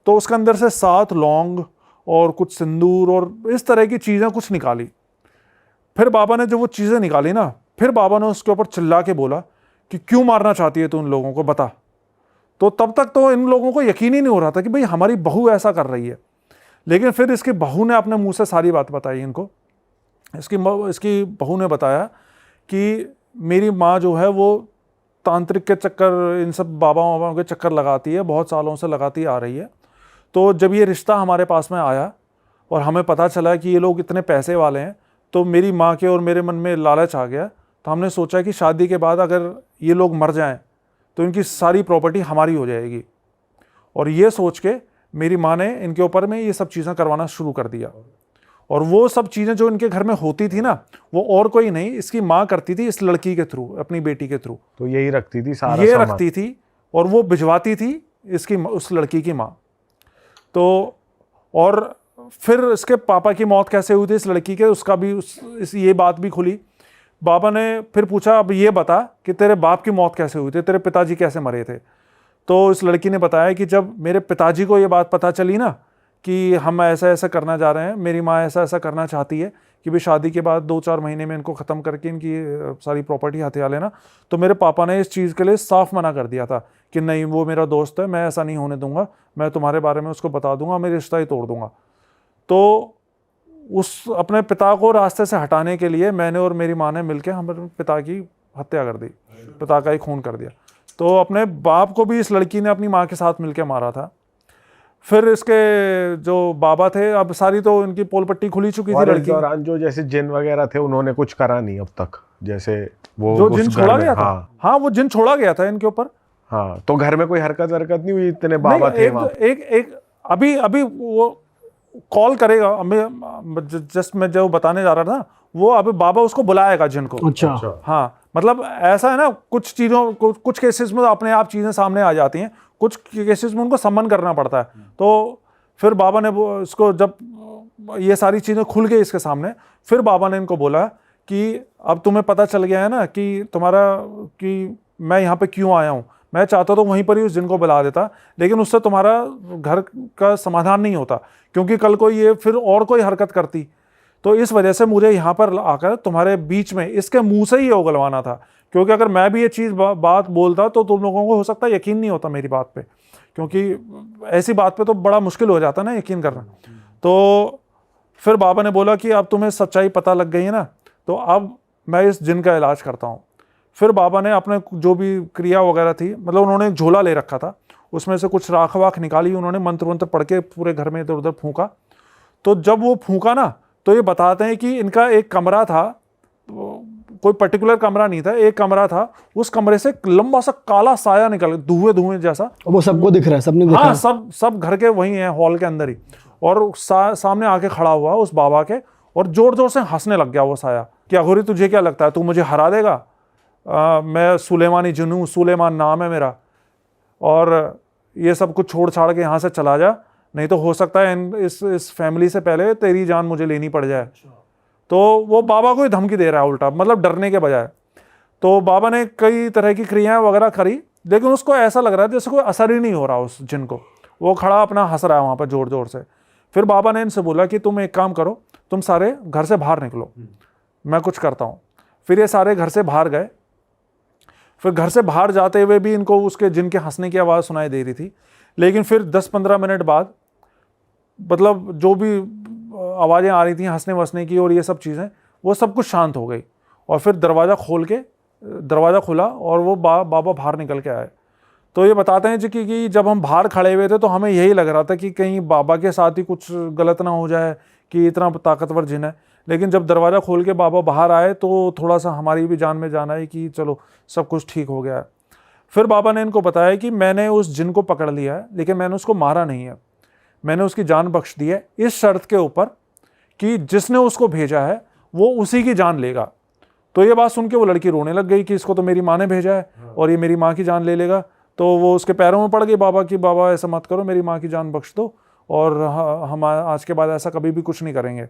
Speaker 1: तो उसके अंदर से 7 लौंग और कुछ सिंदूर और इस तरह की चीज़ें कुछ निकाली। फिर बाबा ने जब वो चीज़ें निकाली ना, फिर बाबा ने उसके ऊपर चिल्ला के बोला कि क्यों मारना चाहती है तू उन लोगों को, बता। तो तब तक तो इन लोगों को यकीन ही नहीं हो रहा था कि भाई हमारी बहू ऐसा कर रही है। लेकिन फिर इसकी बहू ने अपने मुंह से सारी बात बताई इनको। इसकी बहू ने बताया कि मेरी माँ जो है वो तांत्रिक के चक्कर, इन सब बाबा बाबाओं के चक्कर लगाती है, बहुत सालों से लगाती आ रही है। तो जब ये रिश्ता हमारे पास में आया और हमें पता चला कि ये लोग इतने पैसे वाले हैं, तो मेरी माँ के और मेरे मन में लालच आ गया। तो हमने सोचा कि शादी के बाद अगर ये लोग मर जाएं तो इनकी सारी प्रॉपर्टी हमारी हो जाएगी। और ये सोच के मेरी माँ ने इनके ऊपर में ये सब चीज़ें करवाना शुरू कर दिया। और वो सब चीज़ें जो इनके घर में होती थी ना, वो और कोई नहीं, इसकी माँ करती थी इस लड़की के थ्रू, अपनी बेटी के थ्रू।
Speaker 2: तो यही रखती थी सारा
Speaker 1: ये
Speaker 2: सामान?
Speaker 1: रखती थी और वो भिजवाती थी इसकी, उस लड़की की माँ। तो और फिर इसके पापा की मौत कैसे हुई थी इस लड़की के, उसका भी ये बात भी खुली। बाबा ने फिर पूछा, अब ये बता कि तेरे बाप की मौत कैसे हुई थी, तेरे पिताजी कैसे मरे थे। तो इस लड़की ने बताया कि जब मेरे पिताजी को ये बात पता चली ना कि हम ऐसा ऐसा करना जा रहे हैं, मेरी माँ ऐसा ऐसा करना चाहती है कि भाई शादी के बाद 2-4 महीने में इनको ख़त्म करके इनकी सारी प्रॉपर्टी हथिया लेना, तो मेरे पापा ने इस चीज़ के लिए साफ मना कर दिया था कि नहीं, वो मेरा दोस्त है, मैं ऐसा नहीं होने दूंगा, मैं तुम्हारे बारे में उसको बता दूंगा, मैं रिश्ता ही तोड़ दूंगा। तो उस अपने पिता को रास्ते से हटाने के लिए मैंने और मेरी माँ ने मिलकर हमारे पिता की हत्या कर दी, पिता का ही खून कर दिया। तो अपने बाप को भी इस लड़की ने अपनी माँ के साथ मिलकर मारा था। फिर इसके जो बाबा थे, अब सारी तो इनकी पोल पट्टी खुली चुकी थी। लड़की
Speaker 2: दौरान जो जैसे जिन वगैरह थे उन्होंने कुछ करा नहीं अब तक, जैसे वो
Speaker 1: जो जिन छोड़ा गया था।
Speaker 2: हाँ,
Speaker 1: हाँ, वो जिन छोड़ा गया था इनके ऊपर।
Speaker 2: हाँ, तो घर में कोई हरकत नहीं हुई? इतने बाबा थे वहाँ?
Speaker 1: एक अभी वो कॉल करेगा, जस्ट मैं जो बताने जा रहा था, वो अभी बाबा उसको बुलाएगा जिन को।
Speaker 3: अच्छा।
Speaker 1: हाँ, मतलब ऐसा है ना, कुछ चीज़ों कुछ केसेस में तो अपने आप चीज़ें सामने आ जाती हैं, कुछ केसेस में उनको सम्मन करना पड़ता है। तो फिर बाबा ने इसको, जब ये सारी चीज़ें खुल गई इसके सामने, फिर बाबा ने इनको बोला कि अब तुम्हें पता चल गया है ना कि कि मैं यहाँ पे क्यों आया हूँ। मैं चाहता तो वहीं पर ही उस जिन को बुला देता, लेकिन उससे तुम्हारा घर का समाधान नहीं होता, क्योंकि कल को ये फिर और कोई हरकत करती। तो इस वजह से मुझे यहाँ पर आकर तुम्हारे बीच में इसके मुंह से ही ये उगलवाना था, क्योंकि अगर मैं भी ये चीज़ बात बोलता तो तुम लोगों को हो सकता है यकीन नहीं होता मेरी बात पे, क्योंकि ऐसी बात पे तो बड़ा मुश्किल हो जाता ना यकीन करना। तो फिर बाबा ने बोला कि अब तुम्हें सच्चाई पता लग गई है ना, तो अब मैं इस जिन का इलाज करता हूँ। फिर बाबा ने अपने जो भी क्रिया वगैरह थी, मतलब उन्होंने एक झोला ले रखा था, उसमें से कुछ राख वाख निकाली, उन्होंने मंत्र वंत्र पढ़ के पूरे घर में इधर उधर फूंका। तो जब वो फूंका ना, तो ये बताते हैं कि इनका एक कमरा था, कोई पर्टिकुलर कमरा नहीं था, एक कमरा था, उस कमरे से लंबा सा काला साया निकल, धुएं जैसा।
Speaker 4: वो सबको दिख रहा है, सबने देखा?
Speaker 1: हाँ, सब घर के वही हैं, हॉल के अंदर ही। और सामने आके खड़ा हुआ उस बाबा के, और जोर जोर से हंसने लग गया वो साया कि अघोरी तुझे क्या लगता है, तू मुझे हरा देगा? मैं सुलेमानी जिन हूँ, सुलेमान नाम है मेरा, और ये सब कुछ छोड़ छाड़ के यहाँ से चला जा, नहीं तो हो सकता है इस फैमिली से पहले तेरी जान मुझे लेनी पड़ जाए। तो वो बाबा को ही धमकी दे रहा है उल्टा, मतलब डरने के बजाय। तो बाबा ने कई तरह की क्रियाएं वगैरह करी, लेकिन उसको ऐसा लग रहा है जैसे कोई असर ही नहीं हो रहा उस जिन को। वो खड़ा अपना हंस रहा है वहाँ पर जोर जोर से। फिर बाबा ने इनसे बोला कि तुम एक काम करो, तुम सारे घर से बाहर निकलो, मैं कुछ करता हूँ। फिर ये सारे घर से बाहर गए। फिर घर से बाहर जाते हुए भी इनको उसके जिन के हंसने की आवाज़ सुनाई दे रही थी, लेकिन फिर 10-15 मिनट बाद, मतलब जो भी आवाज़ें आ रही थी हंसने वसने की और ये सब चीज़ें, वो सब कुछ शांत हो गई। और फिर दरवाज़ा खुला और वो बाबा बाहर निकल के आए। तो ये बताते हैं जी कि जब हम बाहर खड़े हुए थे तो हमें यही लग रहा था कि कहीं बाबा के साथ ही कुछ गलत ना हो जाए कि इतना ताकतवर जिन है। लेकिन जब दरवाज़ा खोल के बाबा बाहर आए तो थोड़ा सा हमारी भी जान में जान आई कि चलो सब कुछ ठीक हो गया है। फिर बाबा ने इनको बताया कि मैंने उस जिन को पकड़ लिया है, लेकिन मैंने उसको मारा नहीं है, मैंने उसकी जान बख्श दी है इस शर्त के ऊपर कि जिसने उसको भेजा है वो उसी की जान लेगा। तो ये बात सुन के वो लड़की रोने लग गई कि इसको तो मेरी माँ ने भेजा है और ये मेरी माँ की जान ले लेगा। तो वो उसके पैरों में पड़ गई बाबा की, बाबा ऐसा मत करो, मेरी माँ की जान बख्श दो और हम आज के बाद ऐसा कभी भी कुछ नहीं करेंगे।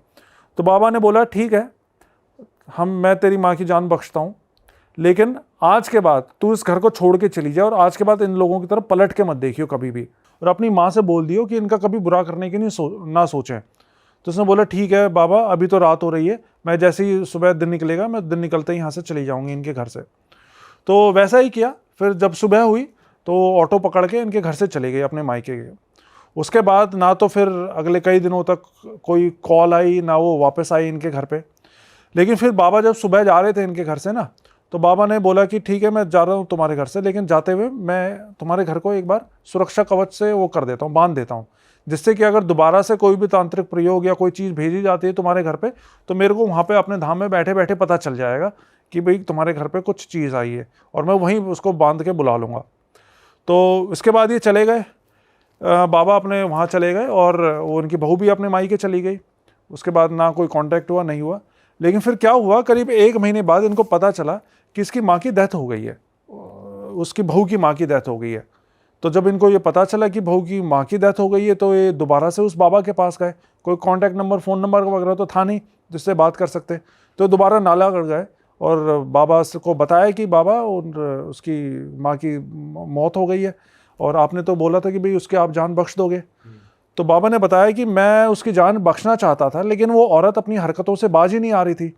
Speaker 1: तो बाबा ने बोला ठीक है, मैं तेरी माँ की जान बख्शता हूँ, लेकिन आज के बाद तू इस घर को छोड़ के चली जाए और आज के बाद इन लोगों की तरफ पलट के मत देखियो कभी भी, और अपनी माँ से बोल दियो कि इनका कभी बुरा करने की ना सोचें। तो उसने बोला ठीक है बाबा, अभी तो रात हो रही है, मैं जैसे ही सुबह दिन निकलेगा मैं दिन निकलते ही यहाँ से चली जाऊँगी इनके घर से। तो वैसा ही किया। फिर जब सुबह हुई तो ऑटो पकड़ के इनके घर से चले गए अपने मायके के। उसके बाद ना तो फिर अगले कई दिनों तक कोई कॉल आई, ना वो वापस आई इनके घर पे। लेकिन फिर बाबा जब सुबह जा रहे थे इनके घर से ना, तो बाबा ने बोला कि ठीक है मैं जा रहा हूँ तुम्हारे घर से, लेकिन जाते हुए मैं तुम्हारे घर को एक बार सुरक्षा कवच से वो कर देता हूँ, बांध देता हूँ, जिससे कि अगर दोबारा से कोई भी तांत्रिक प्रयोग या कोई चीज़ भेजी जाती है तुम्हारे घर पे, तो मेरे को वहाँ पे अपने धाम में बैठे बैठे पता चल जाएगा कि भाई तुम्हारे घर पे कुछ चीज़ आई है, और मैं वहीं उसको बांध के बुला लूँगा। तो इसके बाद ये चले गए, बाबा अपने वहाँ चले गए, और वो उनकी बहू भी अपने मायके चली गई। उसके बाद ना कोई कांटेक्ट हुआ, नहीं हुआ। लेकिन फिर क्या हुआ, करीब 1 महीने बाद इनको पता चला कि इसकी माँ की डेथ हो गई है, उसकी बहू की माँ की डेथ हो गई है। तो जब इनको ये पता चला कि बहू की माँ की डेथ हो गई है, तो ये दोबारा से उस बाबा के पास गए। कोई कांटेक्ट नंबर, फ़ोन नंबर वगैरह तो था नहीं जिससे बात कर सकते, तो दोबारा नालागढ़ गए और बाबा को बताया कि बाबा उसकी माँ की मौत हो गई है, और आपने तो बोला था कि भाई उसके आप जान बख्श दोगे। तो बाबा ने बताया कि मैं उसकी जान बख्शना चाहता था, लेकिन वो औरत अपनी हरकतों से बाज ही नहीं आ रही थी।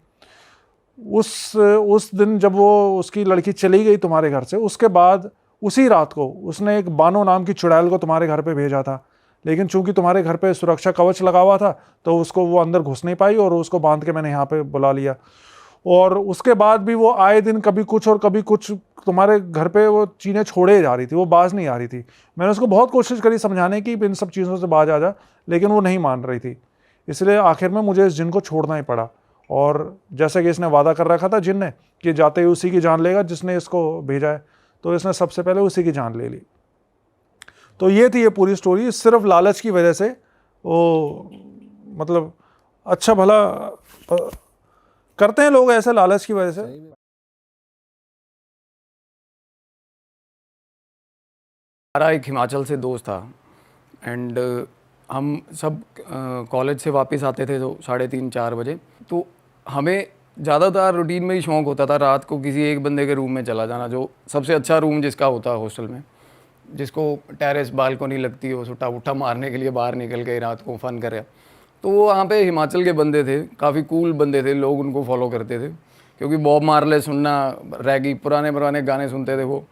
Speaker 1: उस दिन जब वो उसकी लड़की चली गई तुम्हारे घर से, उसके बाद उसी रात को उसने एक बानो नाम की चुड़ैल को तुम्हारे घर पे भेजा था, लेकिन चूंकि तुम्हारे घर पे सुरक्षा कवच लगा हुआ था तो उसको वो अंदर घुस नहीं पाई, और उसको बांध के मैंने यहाँ पे बुला लिया। और उसके बाद भी वो आए दिन कभी कुछ और कभी कुछ तुम्हारे घर पे वो चीज़ें छोड़े जा रही थी, वो बाज नहीं आ रही थी। मैंने उसको बहुत कोशिश करी समझाने की इन सब चीज़ों से बाज आ जा, लेकिन वो नहीं मान रही थी। इसलिए आखिर में मुझे इस जिन को छोड़ना ही पड़ा, और जैसे कि इसने वादा कर रखा था जिन ने कि जाते ही उसी की जान लेगा जिसने इसको भेजा है, तो इसने सबसे पहले उसी की जान ले ली। तो ये थी ये पूरी स्टोरी। सिर्फ लालच की वजह से वो मतलब अच्छा भला करते हैं लोग ऐसे लालच की वजह से।
Speaker 4: हमारा एक हिमाचल से दोस्त था, एंड हम सब कॉलेज से वापस आते थे तो 3:30-4 बजे। तो हमें ज़्यादातर रूटीन में ही शौक़ होता था रात को किसी एक बंदे के रूम में चला जाना, जो सबसे अच्छा रूम जिसका होता है हॉस्टल में, जिसको टेरेस बालकनी लगती हो, सुट्टा उट्टा मारने के लिए बाहर निकल गए रात को फन कर रहे। तो वो वहाँ पे हिमाचल के बंदे थे, काफ़ी कूल बंदे थे, लोग उनको फॉलो करते थे क्योंकि बॉब मार्ले सुनना, रैगी, पुराने गाने सुनते थे वो।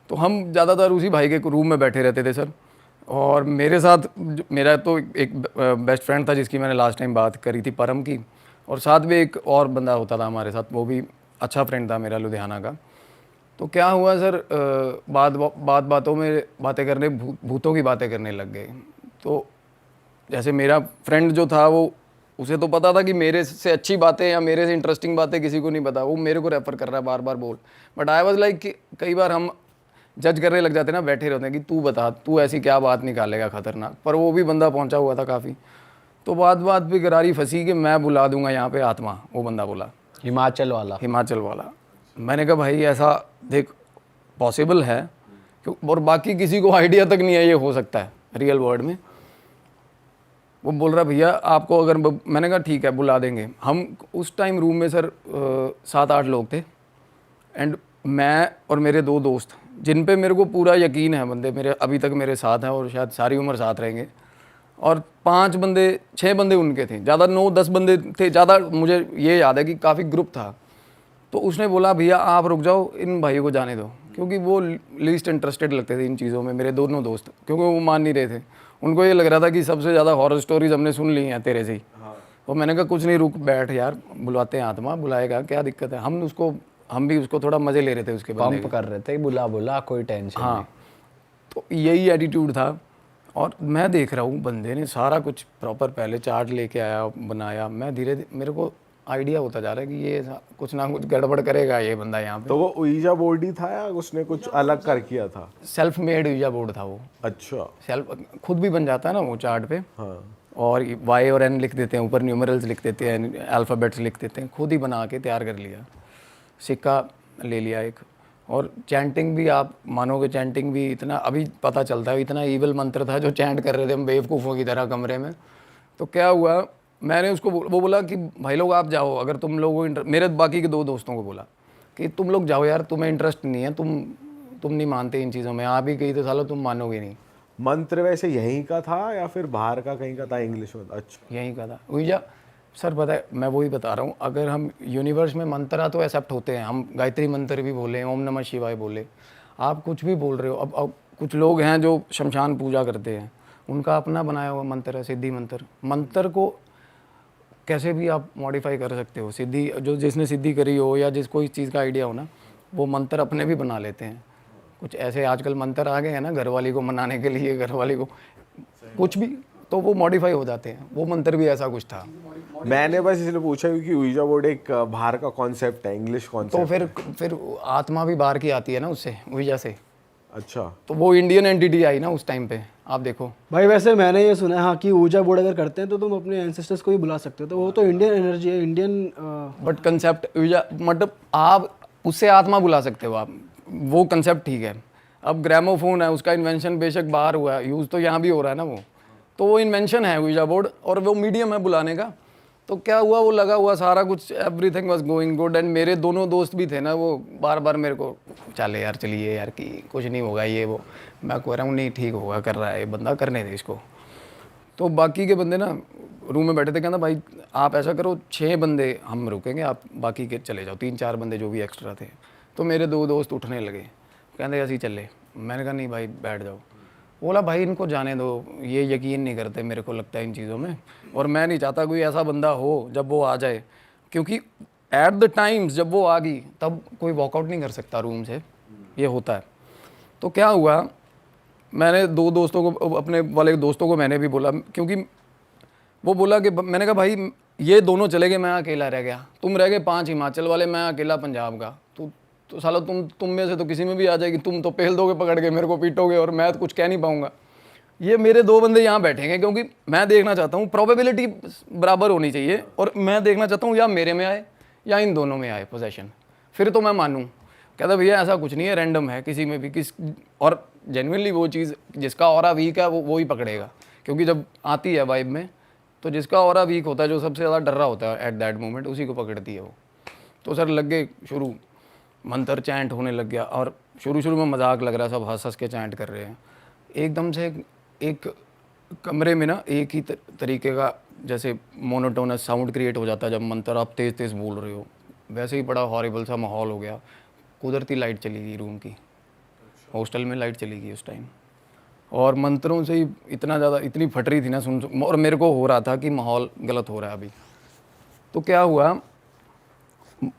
Speaker 4: तो हम ज़्यादातर उसी भाई के रूम में बैठे रहते थे सर। और मेरे साथ मेरा तो एक बेस्ट फ्रेंड था जिसकी मैंने लास्ट टाइम बात करी थी, परम की, और साथ में एक और बंदा होता था हमारे साथ, वो भी अच्छा फ्रेंड था मेरा लुधियाना का। तो क्या हुआ सर, बातों में बातें करने, भूतों की बातें करने लग गए। तो जैसे मेरा फ्रेंड जो था वो, उसे तो पता था कि मेरे से अच्छी बातें या मेरे से इंटरेस्टिंग बातें किसी को नहीं पता, वो मेरे को रेफ़र कर रहा है बार बार बोल। बट आई वाज लाइक कि कई बार हम जज करने लग जाते ना, बैठे रहते हैं कि तू बता, तू ऐसी क्या बात निकालेगा खतरनाक। पर वो भी बंदा पहुंचा हुआ था काफ़ी। तो बात पे गरारी फंसी कि मैं बुला दूंगा यहाँ पे आत्मा, वो बंदा बोला
Speaker 3: हिमाचल वाला।
Speaker 4: मैंने कहा भाई ऐसा देख पॉसिबल है, और बाकी किसी को आइडिया तक नहीं है ये हो सकता है रियल वर्ल्ड में। वो बोल रहा भैया आपको अगर, मैंने कहा ठीक है बुला देंगे। हम उस टाइम रूम में सर 7-8 लोग थे, एंड मैं और मेरे 2 दोस्त, जिन पे मेरे को पूरा यकीन है, बंदे मेरे अभी तक मेरे साथ हैं और शायद सारी उम्र साथ रहेंगे। और 6 बंदे उनके थे, ज़्यादा 9-10 बंदे थे ज़्यादा, मुझे ये याद है कि काफ़ी ग्रुप था। तो उसने बोला भैया आप रुक जाओ, इन भाइयों को जाने दो, क्योंकि वो लीस्ट इंटरेस्टेड लगते थे इन चीज़ों में, मेरे दोनों दोस्त, क्योंकि वो मान नहीं रहे थे। उनको ये लग रहा था कि सबसे ज़्यादा हॉरर स्टोरीज हमने सुन ली हैं तेरे से ही। तो मैंने कहा कुछ नहीं, रुक बैठ यार, बुलाते हैं आत्मा, बुलाएगा, क्या दिक्कत है। हम भी उसको थोड़ा मज़े ले रहे थे, उसके
Speaker 3: पंप कर रहे थे, बुला कोई टेंशन नहीं।
Speaker 4: हाँ, तो यही एटीट्यूड था। और मैं देख रहा हूँ बंदे ने सारा कुछ प्रॉपर पहले चार्ट लेके आया, बनाया। मैं धीरे मेरे को आइडिया होता जा रहा है कि ये कुछ ना कुछ गड़बड़ करेगा ये बंदा यहाँ पे।
Speaker 2: तो वो ouija बोर्ड ही था या उसने कुछ अलग कर किया था?
Speaker 4: सेल्फ मेड ouija बोर्ड था वो।
Speaker 2: अच्छा,
Speaker 4: सेल्फ खुद भी बन जाता है ना वो चार्ट पे।
Speaker 2: हाँ।
Speaker 4: और Y और N लिख देते हैं, ऊपर न्यूमरल्स लिख देते हैं, अल्फ़ाबेट्स लिख देते हैं, खुद ही बना के तैयार कर लिया। सिक्का ले लिया एक, और चैंटिंग भी आप मानोगे, चैंटिंग भी इतना अभी पता चलता है, इतना ईवल मंत्र था जो चैंट कर रहे थे हम बेवकूफ़ों की तरह कमरे में। तो क्या हुआ, मैंने उसको वो बोला कि भाई लोग आप जाओ, अगर तुम लोगों को मेरे बाकी के 2 दोस्तों को बोला कि तुम लोग जाओ यार, तुम्हें इंटरेस्ट नहीं है, तुम नहीं मानते इन चीज़ों में, आप ही गई तो सालों तुम मानोगे नहीं।
Speaker 2: मंत्र वैसे यहीं का था या फिर बाहर का कहीं का था? इंग्लिश में? अच्छा,
Speaker 4: यहीं का था ouija। सर पता है, मैं वही बता रहा हूँ, अगर हम यूनिवर्स में मंत्र तो एक्सेप्ट होते हैं, हम गायत्री मंत्र भी बोले, ओम नमः शिवाय बोले, आप कुछ भी बोल रहे हो। अब कुछ लोग हैं जो शमशान पूजा करते हैं, उनका अपना बनाया हुआ मंत्र है, सिद्धि मंत्र। मंत्र को कैसे भी आप मॉडिफाई कर सकते हो। सिद्धि जो जिसने सिद्धि करी हो या जिसको इस चीज़ का आइडिया हो ना, वो मंत्र अपने भी बना लेते हैं। कुछ ऐसे आजकल मंत्र आ गए हैं ना घर वाली को मनाने के लिए, घर वाली को कुछ भी, तो वो मॉडिफाई हो जाते हैं। वो मंत्र भी ऐसा कुछ था।
Speaker 2: मैंने बस इसलिए पूछा क्योंकि ऊइजा बोर्ड एक बाहर का कॉन्सेप्ट है, इंग्लिश
Speaker 4: तो
Speaker 2: कॉन्सेप्ट।
Speaker 4: फिर आत्मा भी बाहर की आती है ना उससे, वजह से।
Speaker 2: अच्छा,
Speaker 4: तो वो इंडियन एंटिटी आई ना उस टाइम पे, आप देखो।
Speaker 5: भाई वैसे मैंने ये सुना है हाँ कि ऊर्जा बोर्ड अगर करते हैं तो तुम अपने एंसेस्टर्स को भी बुला सकते हो, तो वो तो इंडियन एनर्जी है, इंडियन
Speaker 4: बट कंसेप्ट मतलब आप उससे आत्मा बुला सकते हो आप, वो कंसेप्ट ठीक है। अब ग्रामोफोन है, उसका इन्वेंशन बेशक बाहर हुआ है, यूज़ तो यहाँ भी हो रहा है ना वो, तो वो इन्वेंशन है ऊर्जा बोर्ड, और वो मीडियम है बुलाने का। तो क्या हुआ, वो लगा हुआ सारा कुछ, everything was going good. And मेरे दोनों दोस्त भी थे ना, वो बार बार मेरे को चले यार, चलिए यार, कि कुछ नहीं होगा ये वो। मैं कह रहा हूँ नहीं ठीक होगा, कर रहा है ये बंदा, करने दे इसको। तो बाकी के बंदे ना रूम में बैठे थे, कहना भाई आप ऐसा करो 6 बंदे हम रुकेंगे, आप बाकी के चले जाओ, 3-4 बंदे जो भी एक्स्ट्रा थे। तो मेरे 2 दोस्त उठने लगे, कहते ऐसे ही चले। मैंने कहा नहीं भाई बैठ जाओ। बोला भाई इनको जाने दो, ये यकीन नहीं करते मेरे को लगता है इन चीज़ों में, और मैं नहीं चाहता कोई ऐसा बंदा हो जब वो आ जाए, क्योंकि एट द टाइम्स जब वो आ गई तब कोई वॉकआउट नहीं कर सकता रूम से, ये होता है। तो क्या हुआ, मैंने 2 दोस्तों को, अपने वाले दोस्तों को मैंने भी बोला, क्योंकि वो बोला कि मैंने कहा भाई ये दोनों चले गए, मैं अकेला रह गया, तुम रह गए 5 हिमाचल वाले, मैं अकेला पंजाब का। तो साला तुम में से तो किसी में भी आ जाएगी, तुम तो पेल दोगे पकड़ के, मेरे को पीटोगे, और मैं तो कुछ कह नहीं पाऊंगा। ये मेरे 2 बंदे यहाँ बैठेंगे, क्योंकि मैं देखना चाहता हूँ, प्रोबेबिलिटी बराबर होनी चाहिए, और मैं देखना चाहता हूँ या मेरे में आए या इन दोनों में आए पोजेशन, फिर तो मैं मानूँ। कहता भैया ऐसा कुछ नहीं है, रैंडम है, किसी में भी और जेन्युइनली वो चीज़ जिसका ऑरा वीक है वो ही पकड़ेगा, क्योंकि जब आती है वाइब में तो जिसका ऑरा वीक होता है, जो सबसे ज़्यादा डर रहा होता है एट दैट मोमेंट, उसी को पकड़ती है वो। तो सर लग गए शुरू, मंत्र चैंट होने लग गया, और शुरू में मजाक लग रहा है, सब हंस के चैंट कर रहे हैं। एकदम से एक कमरे में ना एक ही तरीके का जैसे मोनोटोनस साउंड क्रिएट हो जाता है जब मंत्र आप तेज़ तेज़ बोल रहे हो, वैसे ही बड़ा हॉरिबल सा माहौल हो गया। कुदरती लाइट चली गई रूम की, हॉस्टल में लाइट चली गई उस टाइम, और मंत्रों से ही इतना ज़्यादा, इतनी फट रही थी ना सुन, और मेरे को हो रहा था कि माहौल गलत हो रहा है अभी। तो क्या हुआ,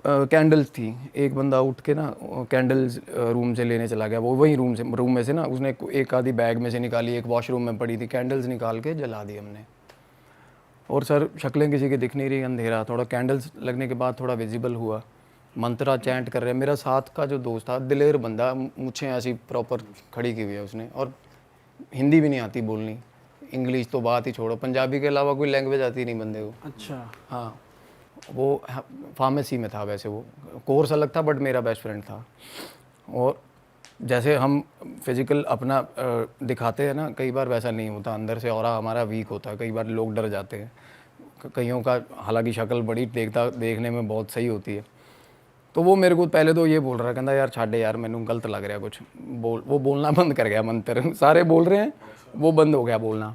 Speaker 4: कैंडल्स थी, एक बंदा उठ के ना कैंडल्स रूम से लेने चला गया, वो वही रूम में से ना उसने एक आधी बैग में से निकाली, एक वॉशरूम में पड़ी थी, कैंडल्स निकाल के जला दी हमने। और सर शक्लें किसी की दिख नहीं रही, अंधेरा, थोड़ा कैंडल्स लगने के बाद थोड़ा विजिबल हुआ, मंत्रा चैंट कर रहे हैं। मेरा साथ का जो दोस्त था, दिलेर बंदा, मुझे ऐसी प्रॉपर खड़ी की हुई है उसने, और हिंदी भी नहीं आती बोलनी, इंग्लिश तो बात ही छोड़ो, पंजाबी के अलावा कोई लैंग्वेज आती नहीं बंदे को।
Speaker 5: अच्छा
Speaker 4: हाँ, वो फार्मेसी में था, वैसे वो कोर्स अलग था, बट मेरा बेस्ट फ्रेंड था। और जैसे हम फिज़िकल अपना दिखाते हैं ना, कई बार वैसा नहीं होता, अंदर से ऑरा हमारा वीक होता है, कई बार लोग डर जाते हैं, कईयों का हालांकि शक्ल बड़ी देखने में बहुत सही होती है। तो वो मेरे को पहले तो ये बोल रहा है, कहता यार छाड़े यार, मैंने गलत लग रहा कुछ, वो बोलना बंद कर गया मंत्र, सारे बोल रहे हैं, वो बंद हो गया बोलना।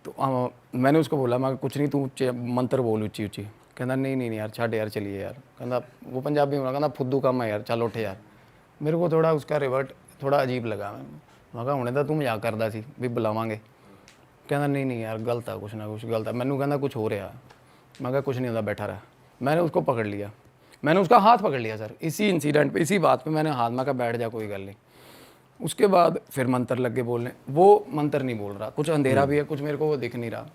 Speaker 4: तो मैंने उसको बोला, मैं कुछ नहीं, तू मंत्र बोल ऊँची ऊँची। कहना नहीं यार छाड़ यार, चलिए यार। कहना वो पंजाबी में कहना फुद्दू काम है यार, चल उठ यार। मेरे को थोड़ा उसका रिवर्ट थोड़ा अजीब लगा, मैं कहा हुणे तो तू मजाक करदा सी भी बुलावांगे। कहना नहीं यार गलत है, कुछ ना कुछ गलत है। मैनू कहना कुछ हो रहा, मैं कहा कुछ नहीं होता, बैठा रहा। मैंने उसको पकड़ लिया, मैंने उसका हाथ पकड़ लिया सर, इसी इंसिडेंट पे, इसी बात पे मैंने हाथ, मैं कहा बैठ जा कोई गल नहीं। उसके बाद फिर मंत्र लग के बोलने, वो मंत्र नहीं बोल रहा, कुछ अंधेरा भी है, कुछ मेरे को वो दिख नहीं रहा।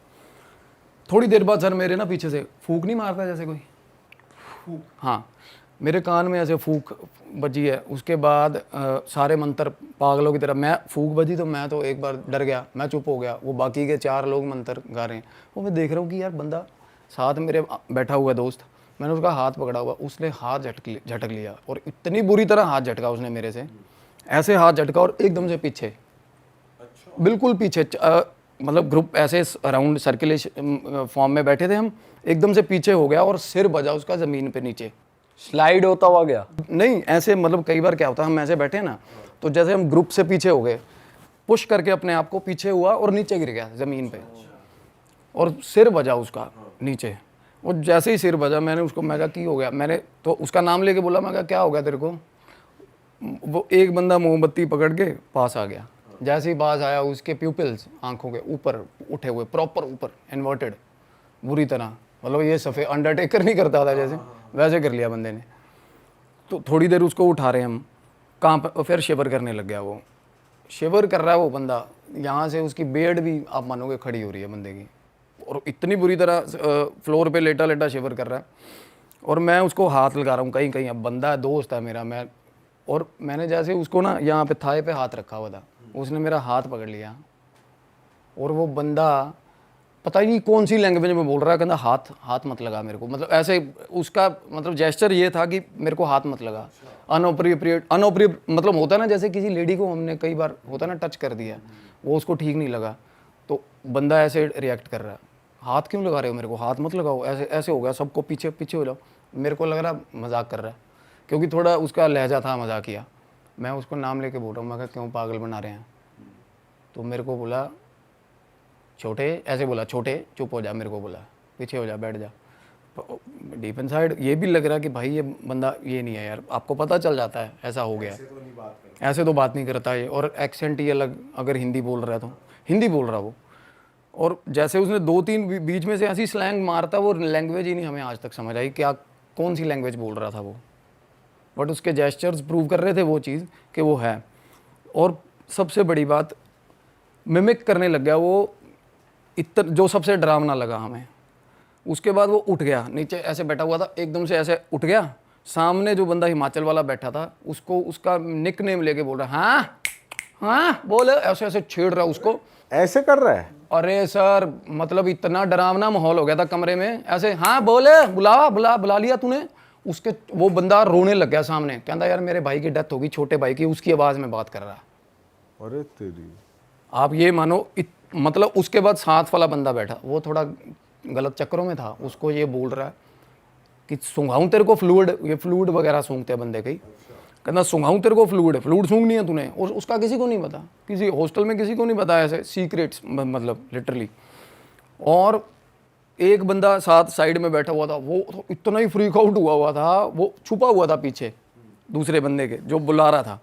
Speaker 4: थोड़ी देर बाद सर मेरे ना पीछे से फूक नहीं मारता जैसे कोई, हाँ मेरे कान में ऐसे फूक बजी है। उसके बाद सारे मंत्र पागलों की तरह, मैं फूक बजी तो मैं तो एक बार डर गया, मैं चुप हो गया। वो बाकी के 4 लोग मंत्र गा रहे हैं, वो मैं देख रहा हूँ कि यार बंदा साथ मेरे बैठा हुआ दोस्त, मैंने उसका हाथ पकड़ा हुआ, उसने हाथ झटक लिया, और इतनी बुरी तरह हाथ झटका उसने मेरे से, ऐसे हाथ झटका और एकदम से पीछे, बिल्कुल पीछे, मतलब ग्रुप ऐसे अराउंड सर्कुलेशन फॉर्म में बैठे थे हम, एकदम से पीछे हो गया और सिर बजा उसका ज़मीन पे नीचे,
Speaker 3: स्लाइड होता हुआ गया।
Speaker 4: नहीं ऐसे, मतलब कई बार क्या होता है, हम ऐसे बैठे ना, तो जैसे हम ग्रुप से पीछे हो गए, पुश करके अपने आप को पीछे हुआ और नीचे गिर गया ज़मीन पे, और सिर बजा उसका नीचे। और जैसे ही सिर बजा, मैंने उसको, मैं कहा की हो गया, मैंने तो उसका नाम लेके बोला, मैं कहा क्या हो गया तेरे को। वो एक बंदा मोमबत्ती पकड़ के पास आ गया, जैसे ही पास आया उसके प्यूपिल्स आंखों के ऊपर उठे हुए, प्रॉपर ऊपर इन्वर्टेड बुरी तरह, मतलब ये सफ़ेद अंडरटेकर नहीं करता था जैसे, वैसे कर लिया बंदे ने। तो थोड़ी देर उसको उठा रहे हैं हम, फिर शिवर करने लग गया वो, शिवर कर रहा है वो बंदा, यहाँ से उसकी बेड भी आप मानोगे खड़ी हो रही है बंदे की, और इतनी बुरी तरह फ्लोर पे लेटा लेटा शिवर कर रहा है। और मैं उसको हाथ लगा रहा हूँ कहीं कहीं, अब बंदा है, दोस्त है मेरा, मैंने जैसे उसको ना यहाँ पे थाए पे हाथ रखा हुआ था, उसने मेरा हाथ पकड़ लिया, और वो बंदा पता ही नहीं कौन सी लैंग्वेज में बोल रहा है, कहता हाथ मत लगा मेरे को, मतलब ऐसे उसका मतलब जेस्चर ये था कि मेरे को हाथ मत लगा। अनअप्रोप्रिएट मतलब होता है ना, जैसे किसी लेडी को हमने कई बार होता है ना टच कर दिया, वो उसको ठीक नहीं लगा, तो बंदा ऐसे रिएक्ट कर रहा है, हाथ क्यों लगा रहे हो मेरे को, हाथ मत लगाओ, ऐसे ऐसे हो गया, सबको पीछे पीछे हो जाओ। मेरे को लग रहा मजाक कर रहा है, क्योंकि थोड़ा उसका लहजा था मजाकिया। मैं उसको नाम लेके बोल रहा हूँ, मैं कहा क्यों पागल बना रहे हैं, तो मेरे को बोला छोटे, ऐसे बोला छोटे चुप हो जा, मेरे को बोला पीछे हो जा, बैठ जा। डीप इनसाइड ये भी लग रहा कि भाई ये बंदा ये नहीं है यार, आपको पता चल जाता है ऐसा हो गया, ऐसे तो बात नहीं करता ये, और एक्सेंट ही अलग, अगर हिंदी बोल रहा है तो हिंदी बोल रहा वो, और जैसे उसने 2-3 बीच में से ऐसी स्लैंग मारता, वो लैंग्वेज ही नहीं हमें आज तक समझ आई क्या कौन सी लैंग्वेज बोल रहा था वो, बट उसके जेस्चर्स प्रूव कर रहे थे वो चीज़ कि वो है। और सबसे बड़ी बात, मिमिक करने लग गया वो, जो सबसे डरावना लगा हमें। उसके बाद वो उठ गया, नीचे ऐसे बैठा हुआ था, एकदम से ऐसे उठ गया, सामने जो बंदा हिमाचल वाला बैठा था उसको उसका निक नेम लेके बोल रहा, हाँ हाँ बोल, ऐसे ऐसे छेड़ रहा उसको,
Speaker 2: ऐसे कर रहा है।
Speaker 4: अरे सर मतलब इतना डरावना माहौल हो गया था कमरे में, ऐसे हाँ बोले, बुला लिया तूने, उसके वो बंदा रोने लग गया सामने, कहता यार मेरे भाई की डेथ होगी, छोटे भाई की, उसकी आवाज़ में बात कर रहा।
Speaker 2: अरे तेरी,
Speaker 4: आप ये मानो मतलब उसके बाद साथ वाला बंदा बैठा, वो थोड़ा गलत चक्करों में था, उसको ये बोल रहा है कि सूंघाऊँ तेरे को फ्लूइड, ये फ्लूइड वगैरह सूंघते हैं बंदे कई, कहना सूंघाऊँ तेरे को फ्लूइड सूंघनी है तूने, और उसका किसी को नहीं पता, किसी हॉस्टल में किसी को नहीं पता, ऐसे सीक्रेट्स मतलब लिटरली। और एक बंदा साथ साइड में बैठा हुआ था, वो तो इतना ही फ्रीक आउट हुआ था, वो छुपा हुआ था पीछे दूसरे बंदे के जो बुला रहा था,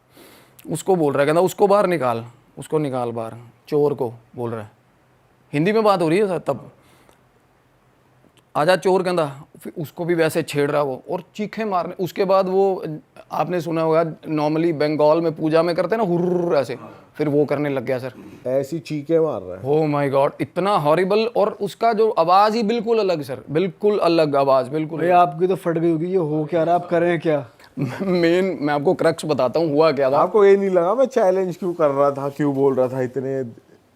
Speaker 4: उसको बोल रहा है, कहना उसको बाहर निकाल, उसको निकाल बाहर, चोर को बोल रहा है, हिंदी में बात हो रही है सर, तब आजा चोर कहता, फिर उसको भी वैसे छेड़ रहा वो, और चीखें मारने। उसके बाद वो आपने सुना होगा नॉर्मली बंगाल में पूजा में करते हैं ना हुर्र ऐसे, फिर वो करने लग गया सर,
Speaker 2: ऐसी चीखें मार रहा है।
Speaker 4: ओ माय गॉड, इतना हॉरिबल, और उसका जो आवाज़ ही बिल्कुल अलग सर, बिल्कुल अलग आवाज़, बिल्कुल।
Speaker 5: भाई आपकी तो फट गई होगी, ये हो क्या रहा, आप कर रहे हैं क्या?
Speaker 4: मेन मैं आपको क्रक्स बताता हूँ हुआ क्या था।
Speaker 2: आपको ये नहीं लगा मैं चैलेंज क्यों कर रहा था, क्यों बोल रहा था इतने